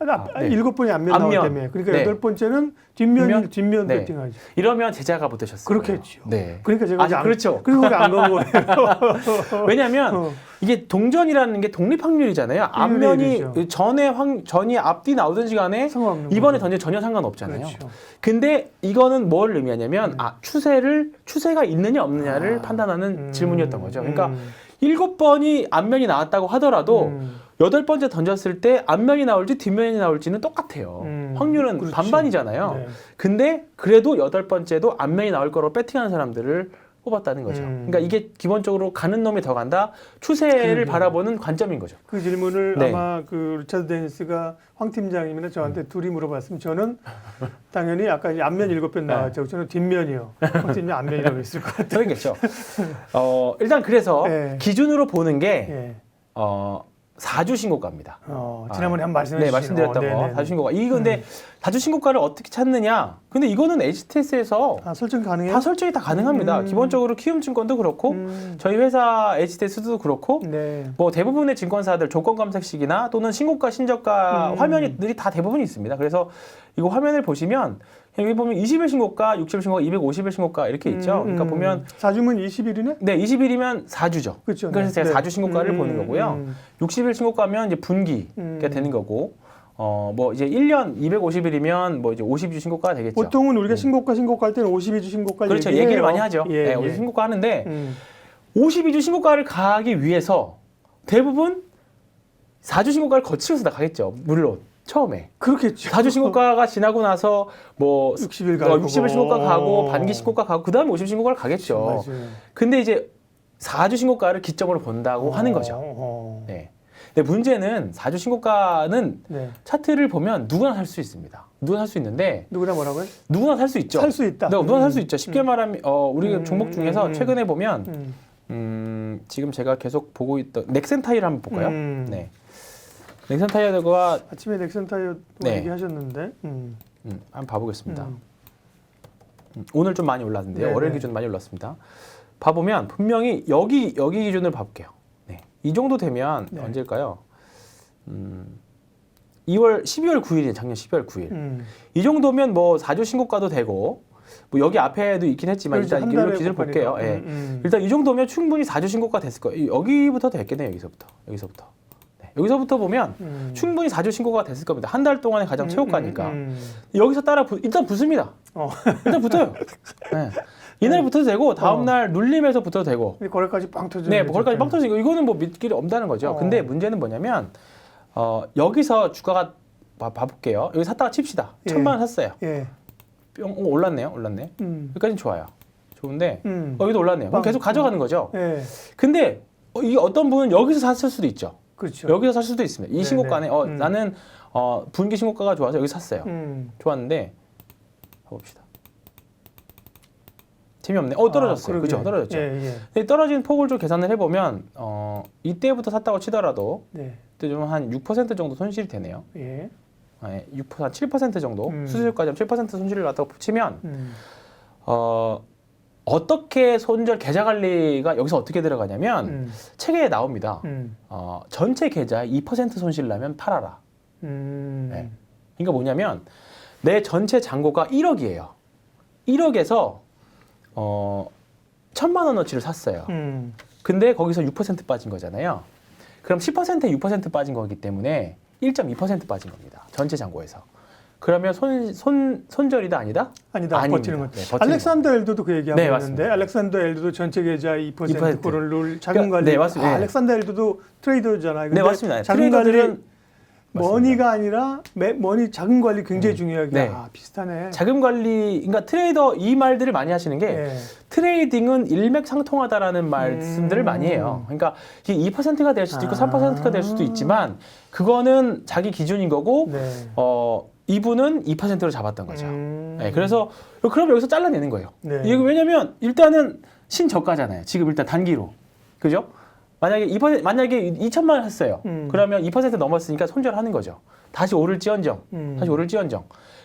네. 7번이 앞면 앞면. 나왔다며. 그러니까 네. 8번째는 뒷면 네. 배팅하죠. 이러면 제자가 못 되셨어요. 그렇겠죠. 네. 그러니까 제가 아니, 그렇죠. 그리고 안 건 거예요. 왜냐하면 이게 동전이라는 게 독립 확률이잖아요. 앞면이 확률이죠. 전이 앞뒤 나오든지 간에 상관없는 이번에 거죠. 던져 전혀 상관없잖아요. 그렇죠. 근데 이거는 뭘 의미하냐면 추세가 있느냐 없느냐를 판단하는 질문이었던 거죠. 그러니까 7번이 앞면이 나왔다고 하더라도 8번째 던졌을 때 앞면이 나올지 뒷면이 나올지는 똑같아요. 확률은 그렇죠. 반반이잖아요. 네. 근데 그래도 8번째도 앞면이 나올 거로 배팅하는 사람들을 뽑았다는 거죠. 그러니까 이게 기본적으로 가는 놈이 더 간다. 추세를 그러게요. 바라보는 관점인 거죠. 그 질문을 네. 아마 그 리차드 데니스가 황 팀장님이나 저한테 둘이 물어봤으면 저는 당연히 아까 앞면 7번 나왔죠. 저는 뒷면이요. 황 팀장 앞면이라고 했을 것 같아요. 그러겠죠. 일단 그래서 네. 기준으로 보는 게 예. 4주 신고가입니다. 지난번에 한 말씀해 네, 주신 말씀드렸던 거. 네네. 4주 신고가. 이거 근데 4주 신고가를 어떻게 찾느냐? 근데 이거는 HTS에서 설정 가능해요? 다 설정이 다 가능합니다. 기본적으로 키움증권도 그렇고 저희 회사 HTS도 그렇고 네. 뭐 대부분의 증권사들 조건 검색식이나 또는 신고가 신저가 화면들이 다 대부분 있습니다. 그래서 이거 화면을 보시면 여기 보면 20일 신고가, 60일 신고가, 250일 신고가 이렇게 있죠. 그러니까 보면 4주면 20일이네? 네, 20일이면 4주죠. 그렇죠. 그래서 네. 제가 네. 4주 신고가를 보는 거고요. 60일 신고가면 이제 분기가 되는 거고 뭐 이제 1년 250일이면 뭐 이제 50주 신고가가 되겠죠. 보통은 우리가 신고가 할 때는 52주 신고가 그렇죠. 얘기를 많이 하죠. 예, 네, 예. 신고가 하는데 52주 신고가를 가기 위해서 대부분 4주 신고가를 거치면서 나가겠죠. 물론 처음에. 그렇겠죠. 4주 신고가가 지나고 나서 뭐 60일 가고 60일 신고가 가고 반기 신고가 가고 그다음에 50일 신고가를 가겠죠. 맞아요. 근데 이제 4주 신고가를 기점으로 본다고 하는 거죠. 네. 근데 문제는 4주 신고가는 네. 차트를 보면 누구나 살 수 있습니다. 누구나 살 수 있는데 누구나 뭐라고요? 누구나 살 수 있죠. 살 수 있다. 네, 누구나 살 수 있죠. 쉽게 말하면 우리 종목 중에서 최근에 보면 지금 제가 계속 보고 있던 넥센 타이를 한번 볼까요? 네. 넥센 타이어가 아침에 넥센 타이어도 네. 얘기하셨는데 한번 봐보겠습니다. 오늘 좀 많이 올랐는데요. 네네. 월요일 기준 많이 올랐습니다. 봐보면 분명히 여기 기준을 봐볼게요. 네. 이 정도 되면 네. 언제일까요? 12월 9일이에요. 작년 12월 9일. 이 정도면 뭐 4주 신고가도 되고 뭐 여기 앞에도 있긴 했지만 그렇죠. 일단 한 이걸 달에 기준을 볼게요. 곱하니까. 예. 일단 이 정도면 충분히 4주 신고가 됐을 거예요. 여기부터 됐겠네요. 여기서부터. 네. 여기서부터 보면 충분히 4주 신고가 됐을 겁니다. 한 달 동안의 가장 최고가니까. 여기서 일단 붙습니다. 일단 붙어요. 네. 이날 붙어도 되고 다음날 눌림에서 붙어도 되고. 거래까지 빵 터지는 네, 거기까지 빵 터지고 이거는 뭐 믿기를 없다는 거죠. 근데 문제는 뭐냐면 여기서 주가가 봐볼게요. 여기 샀다가 칩시다. 1,000만 원 샀어요. 예. 뿅 올랐네. 여기까지는 좋아요. 좋은데 여기도 올랐네요. 그럼 빵. 계속 가져가는 거죠. 예. 근데 이 어떤 분은 여기서 샀을 수도 있죠. 그렇죠. 여기서 살 수도 있습니다. 이 네네. 신고가네. 나는 분기 신고가가 좋아서 여기 샀어요. 좋았는데 봐봅시다. 재미없네. 떨어졌어요. 그죠? 떨어졌죠. 예. 근데 떨어진 폭을 좀 계산을 해보면 이때부터 샀다고 치더라도 네. 그때 좀 한 6% 정도 손실이 되네요. 예. 한 7% 정도 수수료까지 7% 손실을 났다고 치면 어떻게 손절 계좌 관리가 여기서 어떻게 들어가냐면 책에 나옵니다. 전체 계좌에 2% 손실 나면 팔아라. 네. 그러니까 뭐냐면 내 전체 잔고가 1억이에요. 1억에서 1,000만 원어치를 샀어요. 근데 거기서 6% 빠진 거잖아요. 그럼 10%에 6% 빠진 거기 때문에 1.2% 빠진 겁니다. 전체 잔고에서. 그러면 손절이다 아니다? 아니다. 아닙니다. 버티는 것. 네, 버티는 알렉산더 엘도도 그 얘기하고 네, 있는데 맞습니다. 알렉산더 엘도도 전체 계좌 2%를 놓을 자금 그러니까, 관리. 네, 맞습니다. 네. 알렉산더 엘도도 트레이더잖아요. 네, 맞습니다. 자금 관리 트레이더들은 머니가 아니라 자금 관리 굉장히 중요하게. 네. 비슷하네. 자금 관리, 그러니까 트레이더 이 말들을 많이 하시는 게 예. 트레이딩은 일맥상통하다라는 말씀들을 많이 해요. 그러니까 이게 2%가 될 수도 있고 3%가 될 수도 있지만 그거는 자기 기준인 거고 네. 이분은 2%로 잡았던 거죠. 네, 그래서 그럼 여기서 잘라내는 거예요. 네. 이게 왜냐면 일단은 신저가잖아요. 지금 일단 단기로. 그죠? 만약에 2천만 원 했어요. 그러면 2% 넘었으니까 손절하는 거죠. 다시 오를지언정.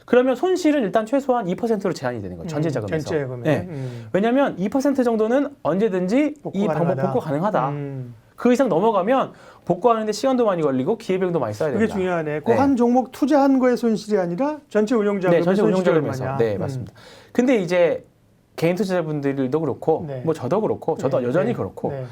그러면 손실은 일단 최소한 2%로 제한이 되는 거죠. 전체 자금에서. 전체 자금에. 네. 왜냐면 2% 정도는 언제든지 이 방법 복구 가능하다. 그 이상 넘어가면 복구하는데 시간도 많이 걸리고 기회비용도 많이 써야 된다. 그게 중요하네. 그 네. 한 종목 투자한 거의 손실이 아니라 전체 운용자금의 네, 전체 손실이 운용자금에서. 얼마냐. 네, 맞습니다. 근데 이제 개인 투자자분들도 그렇고 네. 뭐 저도 그렇고 저도 네, 여전히 네, 그렇고 네.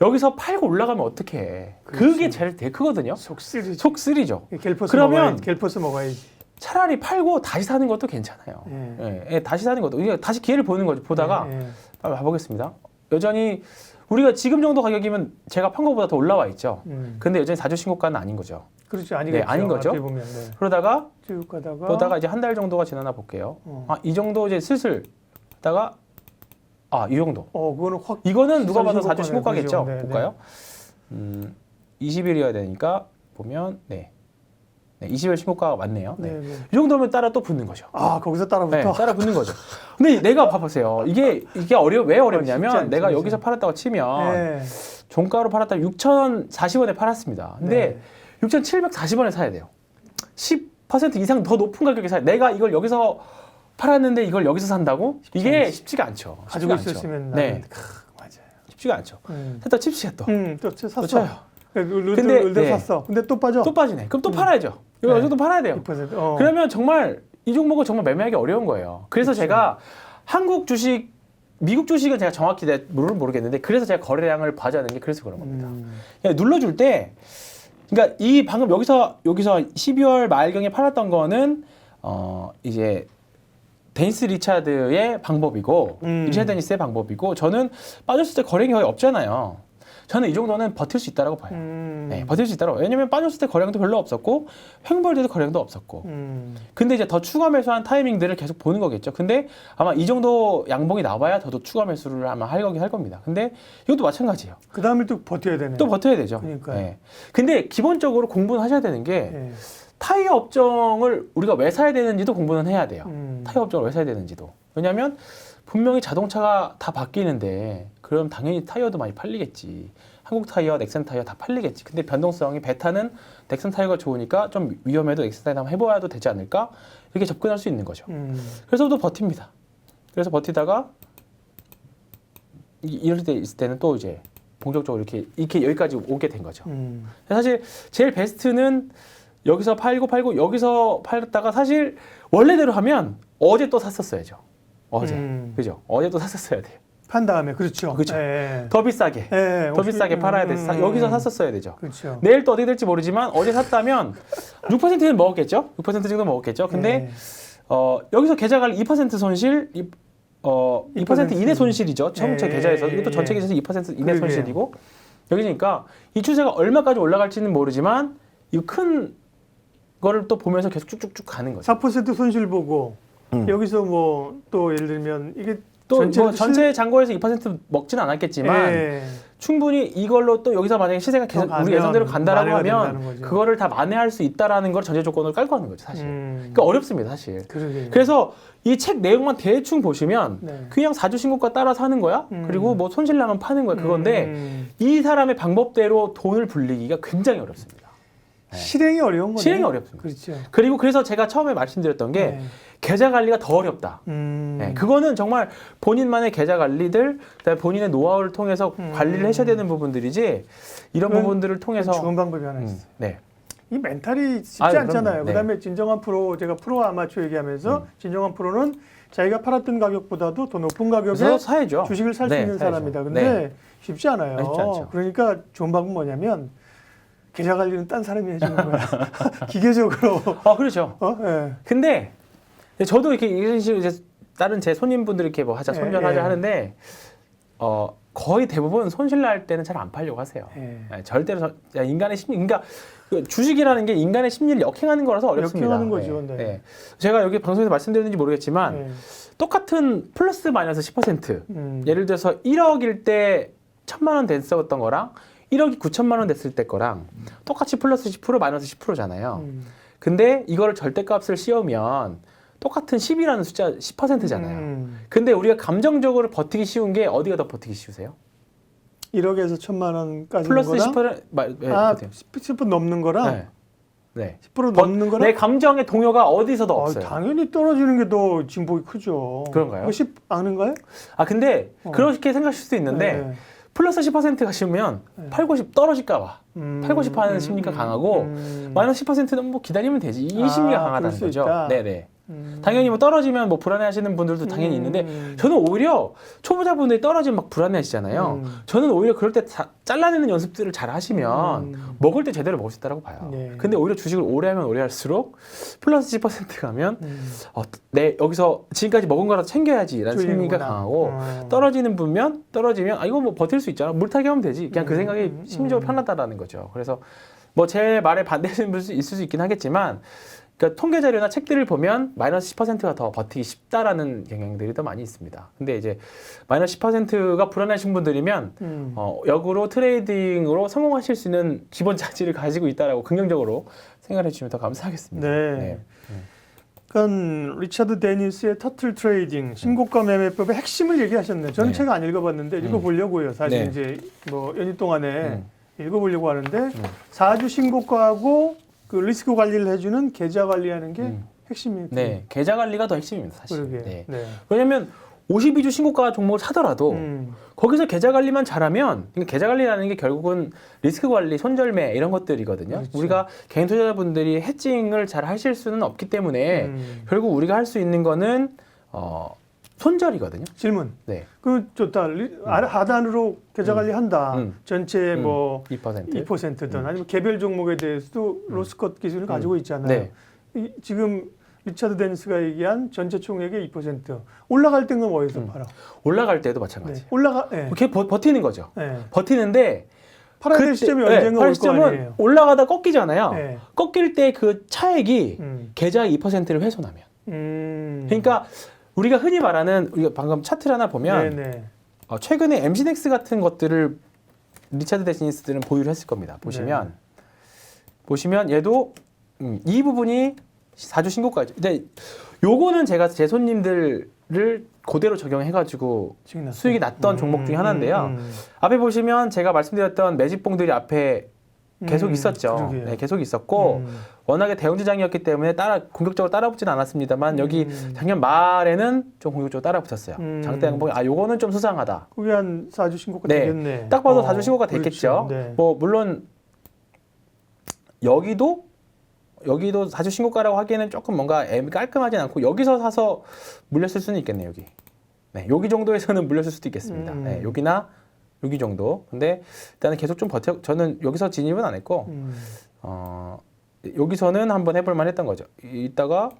여기서 팔고 올라가면 어떻게 해? 그게 그렇지. 제일 되게 크거든요. 속쓰리지. 속 쓰리죠. 갤포스 그러면 먹어야지. 갤포스 먹어야지. 차라리 팔고 다시 사는 것도 괜찮아요. 네. 예, 예, 다시 사는 것도 이게 다시 기회를 보는 거죠. 보다가 네, 네. 한번 봐보겠습니다. 여전히 우리가 지금 정도 가격이면 제가 판 것보다 더 올라와 있죠. 근데 여전히 4주 신고가는 아닌 거죠. 그렇죠. 아니겠죠. 네, 아닌 거죠. 앞에 보면. 네. 그러다가 쭉 가다가 보다가 이제 한 달 정도가 지나나 볼게요. 어. 아, 이 정도 이제 슬슬 하다가 이 정도. 그거는 확 이거는 누가 시선 봐도 4주 신고가네요. 신고가겠죠. 그죠? 네, 볼까요? 20일이어야 되니까 보면 네. 20일 신고가가 맞네요. 네. 네, 네. 이 정도면 따라 또 붙는 거죠. 거기서 따라붙어. 네, 따라 붙는 거죠. 근데 내가 봐보세요. 이게 왜 쉽지 어렵냐면 않죠, 내가 진짜. 여기서 팔았다고 치면 네. 종가로 팔았다면 6,040원에 팔았습니다. 근데 6,740원에 사야 돼요. 10% 이상 더 높은 가격에 사야 돼. 내가 이걸 여기서 팔았는데 이걸 여기서 산다고? 이게 쉽지가 않죠. 가지고 쉽지가 않죠. 있었으면 네, 맞아요. 쉽지가 않죠. 샀다 칩시야 또. 또 샀어. 또 쳐요. 근데 근데, 네. 샀어. 근데 또 빠져. 또 빠지네. 그럼 또 팔아야죠. 이거 여기서 또 팔아야 돼요. 2%. 그러면 정말 이 종목은 정말 매매하기 어려운 거예요. 그래서 제가 한국 주식, 미국 주식은 제가 정확히 모르겠는데 그래서 제가 거래량을 봐주는 게 그래서 그런 겁니다. 그냥 눌러줄 때, 그러니까 이 방금 여기서 12월 말경에 팔았던 거는 이제 데니스 리차드의 방법이고 리차드 데니스의 방법이고 저는 빠졌을 때 거래량이 거의 없잖아요. 저는 이 정도는 버틸 수 있다고 봐요. 네, 버틸 수 있다고. 왜냐면 빠졌을 때 거래량도 별로 없었고 횡보할 때도 거래량도 없었고. 근데 이제 더 추가 매수한 타이밍들을 계속 보는 거겠죠. 근데 아마 이 정도 양봉이 나와야 저도 추가 매수를 아마 할 겁니다. 근데 이것도 마찬가지예요. 그 다음에 또 버텨야 되네. 또 버텨야 되죠. 그러니까요. 네. 근데 기본적으로 공부는 하셔야 되는 게 네. 타이어 업종을 우리가 왜 사야 되는지도 공부는 해야 돼요. 음. 타이어 업종을 왜 사야 되는지도. 왜냐하면 분명히 자동차가 다 바뀌는데 그럼 당연히 타이어도 많이 팔리겠지. 한국 타이어, 넥센 타이어 다 팔리겠지. 근데 변동성이 베타는 넥센 타이어가 좋으니까 좀 위험해도 넥센 타이어 한번 해봐야도 되지 않을까? 이렇게 접근할 수 있는 거죠. 그래서 또 버팁니다. 그래서 버티다가 이럴 때 있을 때는 또 이제 본격적으로 이렇게 여기까지 오게 된 거죠. 사실 제일 베스트는 여기서 팔고 여기서 팔다가 사실 원래대로 하면 어제 또 샀었어야죠. 어제. 그죠? 어제 또 샀었어야 돼요. 판 다음에 그렇죠. 그렇죠. 예. 더 비싸게. 예. 더 비싸게 팔아야 돼. 여기서 샀었어야 되죠. 그렇죠. 내일 또 어떻게 될지 모르지만 어제 샀다면 6%는 먹었겠죠. 6% 정도 먹었겠죠. 근데 여기서 계좌 관리 2% 손실, 2% 이내 손실이죠. 전체 계좌에서 이것도 전체 계좌에서 2% 이내 손실이고 여기니까 이 추세가 얼마까지 올라갈지는 모르지만 이 큰 거를 또 보면서 계속 쭉쭉쭉 가는 거죠. 4% 손실 보고 여기서 뭐 또 예를 들면 이게 또 뭐 전체 잔고에서 2% 먹지는 않았겠지만 예. 충분히 이걸로 또 여기서 만약에 시세가 계속 우리 예상대로 간다라고 하면 그거를 다 만회할 수 있다라는 걸 전제 조건을 깔고 하는 거죠, 사실. 그러니까 어렵습니다, 사실. 그래서 이 책 내용만 대충 보시면 그냥 4주 신고가 따라서 하는 거야. 그리고 뭐 손실 나면 파는 거야. 그건데 이 사람의 방법대로 돈을 불리기가 굉장히 어렵습니다. 네. 실행이 어려운 거네. 실행이 어렵습니다. 그렇죠. 그리고 그래서 제가 처음에 말씀드렸던 게 계좌 관리가 더 어렵다. 네, 그거는 정말 본인만의 계좌 관리들, 그다음에 본인의 노하우를 통해서 관리를 하셔야 되는 부분들이지 이런 부분들을 통해서 좋은 방법이 하나 있어요. 네. 이 멘탈이 쉽지 않잖아요. 그럼요. 그다음에 진정한 프로, 제가 프로와 아마추어 얘기하면서 진정한 프로는 자기가 팔았던 가격보다도 더 높은 가격에 사야죠. 주식을 살 수 있는 사야죠. 사람이다. 근데 쉽지 않아요. 쉽지 않죠. 그러니까 좋은 방법 뭐냐면 계좌 관리는 딴 사람이 해주는 거야. 기계적으로. 그렇죠. 예. 근데 저도 이렇게 이런 식으로 이제 다른 제 손님분들 이렇게 뭐 하자 손절하자 하는데 거의 대부분 손실 날 때는 잘 안 팔려고 하세요. 절대로 인간의 심리, 그러니까 주식이라는 게 인간의 심리를 역행하는 거라서 어렵습니다. 역행하는 거죠. 네. 제가 여기 방송에서 말씀드렸는지 모르겠지만 똑같은 플러스 마이너스 10% 예를 들어서 1억일 때 1,000만 원 됐었던 거랑 1억이 9천만 원 됐을 때 거랑 똑같이 플러스 10% 마이너스 10%잖아요. 근데 이거를 절대값을 씌우면 똑같은 10이라는 숫자 10%잖아요. 근데 우리가 감정적으로 버티기 쉬운 게 어디가 더 버티기 쉬우세요? 1억에서 1,000만 원까지 플러스 거랑 10% 넘는 거랑 네. 10% 넘는 거랑 내 감정의 동요가 어디서 더 없어요. 당연히 떨어지는 게 더 진폭이 크죠. 그런가요? 10 아는가요? 근데 그렇게 생각하실 수도 있는데 플러스 10% 가시면 네. 8, 90 떨어질까 봐. 8, 90 하는 심리가 강하고 마이너스 10%는 뭐 기다리면 되지. 이 심리가 그럴 강하다는 수 거죠. 있다. 네네. 당연히 뭐 떨어지면 뭐 불안해하시는 분들도 당연히 있는데 저는 오히려 초보자분들이 떨어지면 막 불안해하시잖아요. 저는 오히려 그럴 때 잘라내는 연습들을 잘 하시면 먹을 때 제대로 먹을 수 있다고 봐요. 네. 근데 오히려 주식을 오래 하면 오래 할수록 플러스 10% 가면 내 여기서 지금까지 먹은 거라도 챙겨야지라는 심리가 쫄리는구나. 강하고 떨어지면 아 이거 뭐 버틸 수 있잖아. 물타기 하면 되지. 그냥 그 생각이 심리적으로 편하다라는 거죠. 그래서 뭐 제 말에 반대하시는 분도 있을 수 있긴 하겠지만 그러니까 통계 자료나 책들을 보면 마이너스 10%가 더 버티기 쉽다라는 경향들이 더 많이 있습니다. 근데 이제 마이너스 10%가 불안하신 분들이면 역으로 트레이딩으로 성공하실 수 있는 기본 자질을 가지고 있다라고 긍정적으로 생각해 주시면 더 감사하겠습니다. 네. 그러니까 리차드 데니스의 터틀 트레이딩 신고가 매매법의 핵심을 얘기하셨네요. 저는 네. 책 안 읽어봤는데 읽어보려고요. 사실 네. 이제 뭐 연휴 동안에 읽어보려고 하는데 4주 신고가하고 그 리스크 관리를 해주는 계좌 관리하는 게 핵심이에요. 네, 계좌 관리가 더 핵심입니다, 사실. 그러게. 네. 네. 왜냐하면 52주 신고가 종목을 사더라도 거기서 계좌 관리만 잘하면 그러니까 계좌 관리라는 게 결국은 리스크 관리, 손절매 이런 것들이거든요. 그렇죠. 우리가 개인 투자자분들이 해칭을 잘 하실 수는 없기 때문에 결국 우리가 할 수 있는 거는 손절이거든요. 질문. 네, 그 좋다. 하단으로 계좌 관리한다. 전체 뭐 2%. 2%든 아니면 개별 종목에 대해서도 로스컷 기준을 가지고 있잖아요. 네. 지금 리차드 데니스가 얘기한 전체 총액의 2% 올라갈 때는 어디서 팔아? 올라갈 때도 마찬가지. 네. 올라가. 네. 그게 버티는 거죠. 네. 버티는데 팔아야 될 시점이 네, 언젠가 팔 올 거 시점은 아니에요. 올라가다 꺾이잖아요. 네. 꺾일 때 그 차액이 음. 계좌의 2%를 훼손하면. 그러니까 우리가 흔히 말하는 우리가 방금 차트를 하나 보면 네네. 최근에 MC넥스 같은 것들을 리차드 데니스들은 보유를 했을 겁니다. 보시면 얘도 이 부분이 4주 신고가죠. 근데 요거는 제가 제 손님들을 그대로 적용해가지고 수익이 났던 종목 중에 하나인데요. 앞에 보시면 제가 말씀드렸던 매집봉들이 앞에 계속 있었죠. 그러게요. 네, 계속 있었고 워낙에 대형주장이었기 때문에 공격적으로 따라붙지는 않았습니다만 여기 작년 말에는 좀 공격적으로 따라붙었어요. 장대 양봉이 요거는 좀 수상하다. 그게 한 4주 신고가 네, 되겠네. 딱 봐도 4주 신고가 됐겠죠. 그렇죠. 네. 뭐 물론 여기도 4주 신고가라고 하기에는 조금 뭔가 깔끔하진 않고 여기서 사서 물렸을 수는 있겠네요. 여기. 네, 여기 정도에서는 물렸을 수도 있겠습니다. 네, 여기나 여기 정도. 근데 일단은 계속 좀 저는 여기서 진입은 안 했고 여기서는 한번 해볼 만했던 거죠. 이따가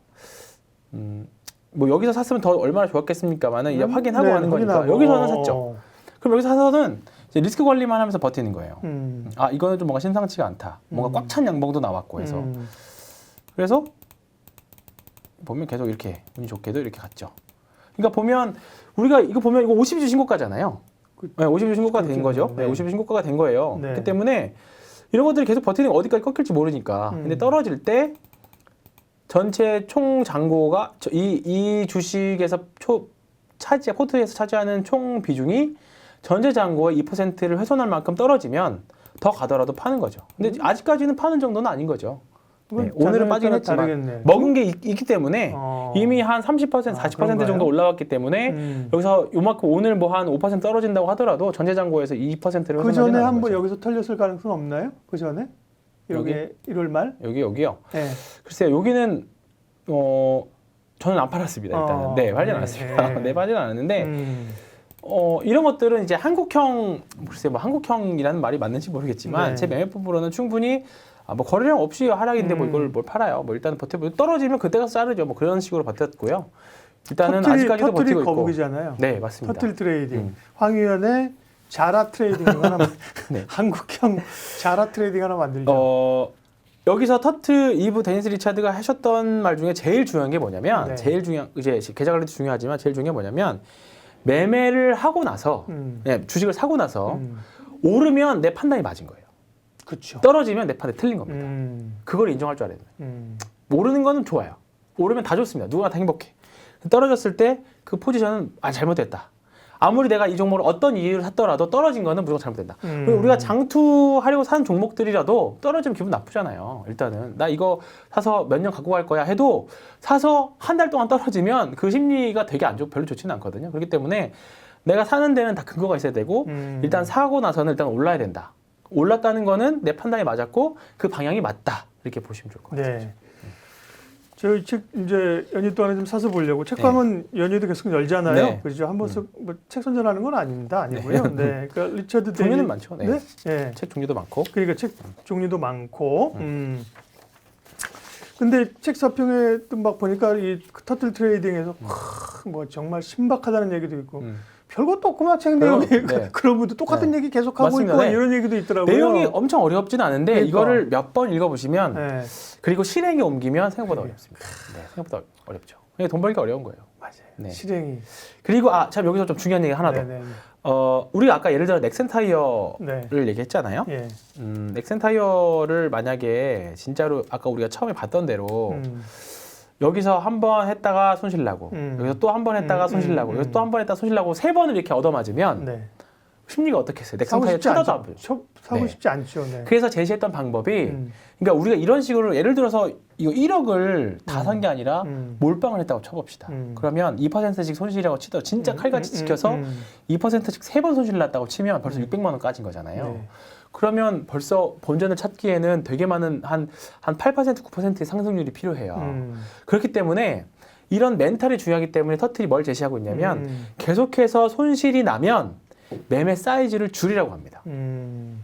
뭐 여기서 샀으면 더 얼마나 좋았겠습니까만은 이제 확인하고 네, 하는 거니까 확인하고. 여기서는 샀죠. 그럼 여기서 사서는 이제 리스크 관리만 하면서 버티는 거예요. 이거는 좀 뭔가 심상치가 않다. 뭔가 꽉 찬 양봉도 나왔고 해서. 그래서 보면 계속 이렇게 운이 좋게도 이렇게 갔죠. 그러니까 보면 우리가 이거 보면 이거 50주 신고가잖아요. 네, 50주 신고가 된 거죠. 네, 50주 신고가가 된 거예요. 네. 그렇기 때문에 이런 것들이 계속 버티는 게 어디까지 꺾일지 모르니까. 근데 떨어질 때 전체 총 잔고가 이 주식에서 포트에서 차지하는 총 비중이 전체 잔고의 2%를 훼손할 만큼 떨어지면 더 가더라도 파는 거죠. 근데 아직까지는 파는 정도는 아닌 거죠. 네, 오늘은 빠지긴 했지만 다르겠네. 먹은 게 있기 때문에 이미 한 30%, 40% 그런가요? 정도 올라왔기 때문에 여기서 요만큼 오늘 뭐 한 5% 떨어진다고 하더라도 전체 잔고에서 2%를 그 전에 한번 여기서 털렸을 가능성 없나요? 그 전에? 여기? 1월 말? 여기요. 네. 글쎄요. 여기는 저는 안 팔았습니다. 일단은. 네, 팔진 않았습니다. 네, 팔진 않았는데 이런 것들은 이제 한국형 글쎄 뭐 한국형이라는 말이 맞는지 모르겠지만 네. 제 매매법으로는 충분히 뭐 거래량 없이 하락인데 뭐 이걸 뭘 팔아요. 뭐 일단은 버텨보고 떨어지면 그때 가서 자르죠. 뭐 그런 식으로 버텼고요. 일단은 아직까지도 버티고 있고. 거북이잖아요. 네, 맞습니다. 터틀 트레이딩. 황의연의 자라 트레이딩 하나 네. 한국형 자라 트레이딩 하나 만들죠. 여기서 터트 이브 데니스 리차드가 하셨던 말 중에 제일 중요한 게 뭐냐면 네. 제일 중요한 이제 계좌 관리도 중요하지만 제일 중요한 게 뭐냐면 매매를 하고 나서 네, 주식을 사고 나서 오르면 내 판단이 맞은 거예요. 그렇죠. 떨어지면 내 판단이 틀린 겁니다. 그걸 인정할 줄 알아야 돼요. 오르는 거는 좋아요. 오르면 다 좋습니다. 누구나 다 행복해. 떨어졌을 때 그 포지션은 잘못됐다. 아무리 내가 이 종목을 어떤 이유를 샀더라도 떨어진 거는 무조건 잘못된다. 그리고 우리가 장투하려고 산 종목들이라도 떨어지면 기분 나쁘잖아요. 일단은 나 이거 사서 몇 년 갖고 갈 거야 해도 사서 한 달 동안 떨어지면 그 심리가 되게 안 좋고 별로 좋지는 않거든요. 그렇기 때문에 내가 사는 데는 다 근거가 있어야 되고 일단 사고 나서는 일단 올라야 된다. 올랐다는 거는 내 판단이 맞았고 그 방향이 맞다. 이렇게 보시면 좋을 것 같아요. 네. 저희 책 이제 연휴 동안에 좀 사서 보려고 책방은 연휴도 계속 열잖아요. 네. 그렇죠. 한 번씩 뭐책 선전하는 건 아닙니다. 아니고요. 네. 그러니까 리처드 종류는 데니- 많죠. 네. 네. 네. 책 종류도 많고. 그러니까 책 종류도 많고. 근데 책 서평에 또 막 보니까 이 터틀 트레이딩에서 뭐 정말 신박하다는 얘기도 있고 별것도 없구만 책 내용이 네. 그런 분도 똑같은 네. 얘기 계속 하고 맞습니다. 있고 네. 이런 얘기도 있더라고요. 내용이 엄청 어렵진 않은데 그러니까. 이거를 몇 번 읽어보시면 네. 그리고 실행에 옮기면 생각보다 그게. 어렵습니다. 네, 생각보다 어렵죠. 그냥 돈 벌기가 어려운 거예요. 맞아요. 네. 실행이. 그리고 참 여기서 좀 중요한 얘기 하나 더. 네네. 우리가 아까 예를 들어 넥센타이어를 네. 얘기했잖아요. 예. 넥센타이어를 만약에 진짜로 아까 우리가 처음에 봤던 대로 여기서 한 번 했다가 손실 나고 여기서 또 한 번 했다가 손실 나고 여기서 또 한 번 했다가 손실 나고 세 번을 이렇게 얻어맞으면 네. 심리가 어떻겠어요? 사고 넥센타이어 싶지 쳐다도 안 않죠. 보죠. 사고 네. 싶지 않죠. 네. 그래서 제시했던 방법이 음. 그러니까 우리가 이런 식으로 예를 들어서 이거 1억을 다 산 게 아니라 몰빵을 했다고 쳐봅시다. 그러면 2%씩 손실이라고 치더 진짜 칼같이 지켜서 2%씩 3번 손실 났다고 치면 벌써 600만 원 까진 거잖아요. 네. 그러면 벌써 본전을 찾기에는 되게 많은 한 8% 9%의 상승률이 필요해요. 그렇기 때문에 이런 멘탈이 중요하기 때문에 터틀이 뭘 제시하고 있냐면 계속해서 손실이 나면 매매 사이즈를 줄이라고 합니다.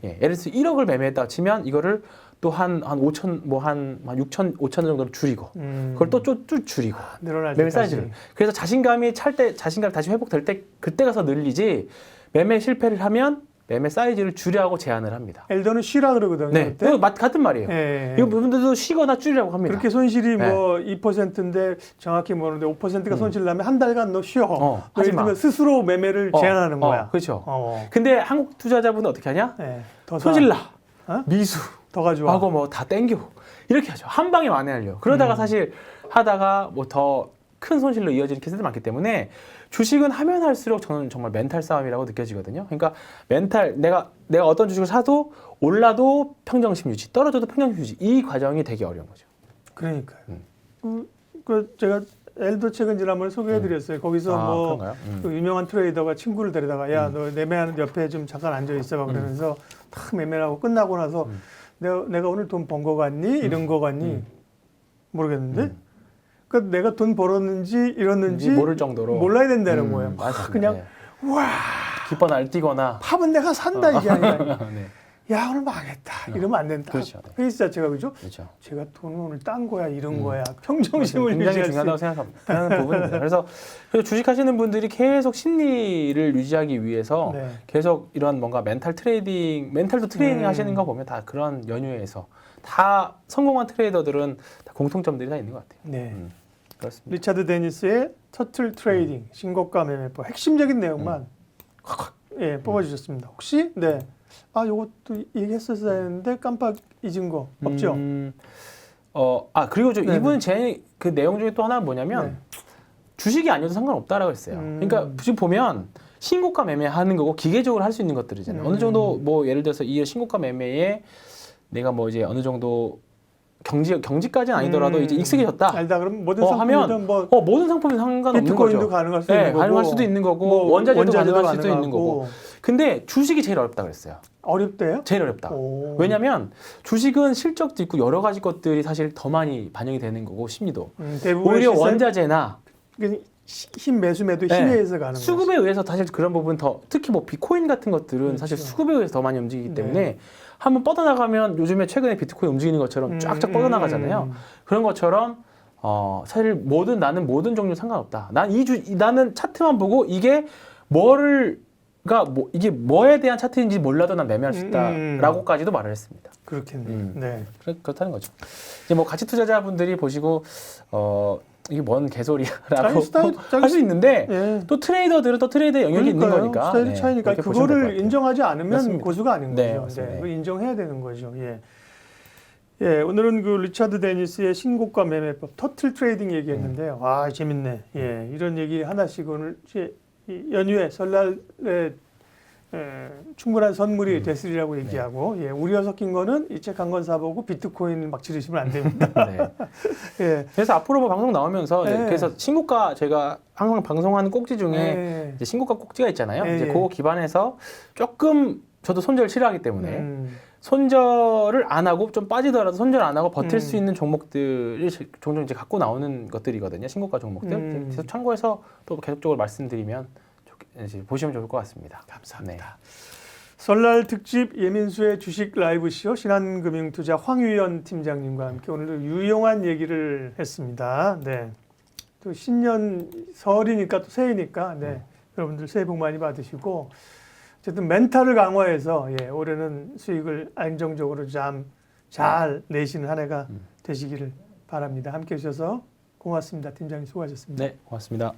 예, 예를 들어서 1억을 매매했다고 치면 이거를 또 한 5천, 한 6천, 5천 정도로 줄이고 그걸 또 쭉 줄이고 늘어날 매매 때까지. 사이즈를. 그래서 자신감이 자신감이 다시 회복될 때 그때 가서 늘리지 매매 실패를 하면 매매 사이즈를 줄이라고 제안을 합니다. 엘더는 쉬라 그러거든요. 네, 그때. 그거 같은 말이에요. 예. 이 부분들도 쉬거나 줄이라고 합니다. 그렇게 손실이 네. 뭐 2%인데 정확히 모르는데 5%가 손실 나면 한 달간 너 쉬어. 하지 예를 마. 들면 스스로 매매를 제한하는 거야. 그렇죠. 어. 근데 한국 투자자분은 어떻게 하냐? 네. 더 손실 나. 어? 미수. 더 가져와. 하고 뭐 다 땡겨. 이렇게 하죠. 한 방에 만회하려고. 그러다가 사실 하다가 뭐 더 큰 손실로 이어지는 케이스들이 많기 때문에 주식은 하면 할수록 저는 정말 멘탈 싸움이라고 느껴지거든요. 그러니까 멘탈 내가 어떤 주식을 사도 올라도 평정심 유지, 떨어져도 평정심 유지 이 과정이 되게 어려운 거죠. 그러니까요. 그 제가 엘더 책은 지난번에 소개해드렸어요. 거기서 뭐 그런가요? 그 유명한 트레이더가 친구를 데려다가 야 너 매매하는 옆에 좀 잠깐 앉아 있어봐 그러면서 탁 매매를 하고 끝나고 나서 내가 오늘 돈 번 거 같니? 이런 거 같니? 모르겠는데. 그러니까 내가 돈 벌었는지 잃었는지 모를 정도로 몰라야 된다는 거예요. 맞습니다. 그냥 네. 와 기뻐 날뛰거나. 팝은 내가 산다 이게 아니라 네. 야 오늘 망했다 이러면 안 된다. 그렇죠. 네. 페이스 자체가 그죠? 그렇죠. 제가 돈을 오늘 딴 거야 이런 거야. 평정심을 굉장히 유지할 수 중요하다고 생각하는 부분입니다. 그래서 주식하시는 분들이 계속 심리를 유지하기 위해서 네. 계속 이런 뭔가 멘탈도 트레이닝 하시는 거 보면 다 그런 연유에서 다 성공한 트레이더들은 다 공통점들이 다 있는 것 같아요. 네. 그렇습니다. 리차드 데니스의 터틀 트레이딩 신고가 매매법 핵심적인 내용만 확 예, 뽑아주셨습니다. 혹시 네. 아 요것도 얘기했었어야 했는데 깜빡 잊은 거 없죠? 그리고 네네. 이분 제 그 내용 중에 또 하나는 뭐냐면 네. 주식이 아니어도 상관없다라고 했어요. 그러니까 지금 보면 신고가 매매하는 거고 기계적으로 할 수 있는 것들이잖아요. 어느 정도 뭐 예를 들어서 이 신고가 매매에 내가 뭐 이제 어느 정도 경지까지는 아니더라도 이제 익숙해졌다. 알다 그러면 모든 하면 상품이든 뭐 모든 상품이 상관없는 비트코인도 거죠. 가능할 수도 네, 있는 거고 가능할 수도 있는 거고 뭐 원자재도 가능할 수도 있는 거고. 가능하고. 근데 주식이 제일 어렵다 그랬어요. 어렵대요? 제일 어렵다. 오. 왜냐하면 주식은 실적도 있고 여러 가지 것들이 사실 더 많이 반영이 되는 거고 심리도. 대부분 오히려 원자재나 힘 매수매도 힘에 네. 의해서 가는 수급에 거죠. 의해서 사실 그런 부분 더 특히 뭐 비트코인 같은 것들은 그렇죠. 사실 수급에 의해서 더 많이 움직이기 때문에 네. 한번 뻗어나가면 요즘에 최근에 비트코인 움직이는 것처럼 쫙쫙 뻗어나가잖아요. 그런 것처럼 사실 나는 모든 종류 상관없다. 나는 차트만 보고 이게 이게 뭐에 대한 차트인지 몰라도 난 매매할 수 있다라고까지도 말을 했습니다. 그렇겠네요. 네. 그렇다는 거죠. 이제 뭐 가치 투자자분들이 보시고 이게 뭔 개소리야라고 할 수 있는데 예. 또 트레이더들은 또 트레이더의 영역이 있는 거니까 스타일이 차이니까 그렇게 보시면 될것 그거를 같아요. 인정하지 않으면 맞습니다. 고수가 아닌 네, 거죠. 맞습니다. 그걸 인정해야 되는 거죠. 예. 예, 오늘은 그 리차드 데니스의 신고가 매매법 터틀 트레이딩 얘기했는데 와 재밌네. 예, 이런 얘기 하나씩 오늘 이 연휴에 설날에 충분한 선물이 됐으리라고 얘기하고 예, 우려 섞인 거는 이 책 한 권 사보고 비트코인 막 지르시면 안 됩니다. 네. 예. 그래서 앞으로 뭐 방송 나오면서 네. 그래서 신고가 제가 항상 방송하는 꼭지 중에 예. 이제 신고가 꼭지가 있잖아요. 예, 이제 예. 그거 기반해서 조금 저도 손절 싫어하기 때문에 손절을 안 하고 좀 빠지더라도 손절 안 하고 버틸 수 있는 종목들이 종종 이제 갖고 나오는 것들이거든요. 신고가 종목들. 그래서 참고해서 또 계속적으로 말씀드리면 이제 보시면 좋을 것 같습니다. 감사합니다. 설날 특집 예민수의 주식 라이브쇼 신한금융투자 황유연 팀장님과 함께 오늘도 유용한 얘기를 했습니다. 네. 또 신년 설이니까 또 새해니까 네. 여러분들 새해 복 많이 받으시고 어쨌든 멘탈을 강화해서 예, 올해는 수익을 안정적으로 잘 내시는 한 해가 되시기를 바랍니다. 함께 해주셔서 고맙습니다. 팀장님 수고하셨습니다. 네, 고맙습니다.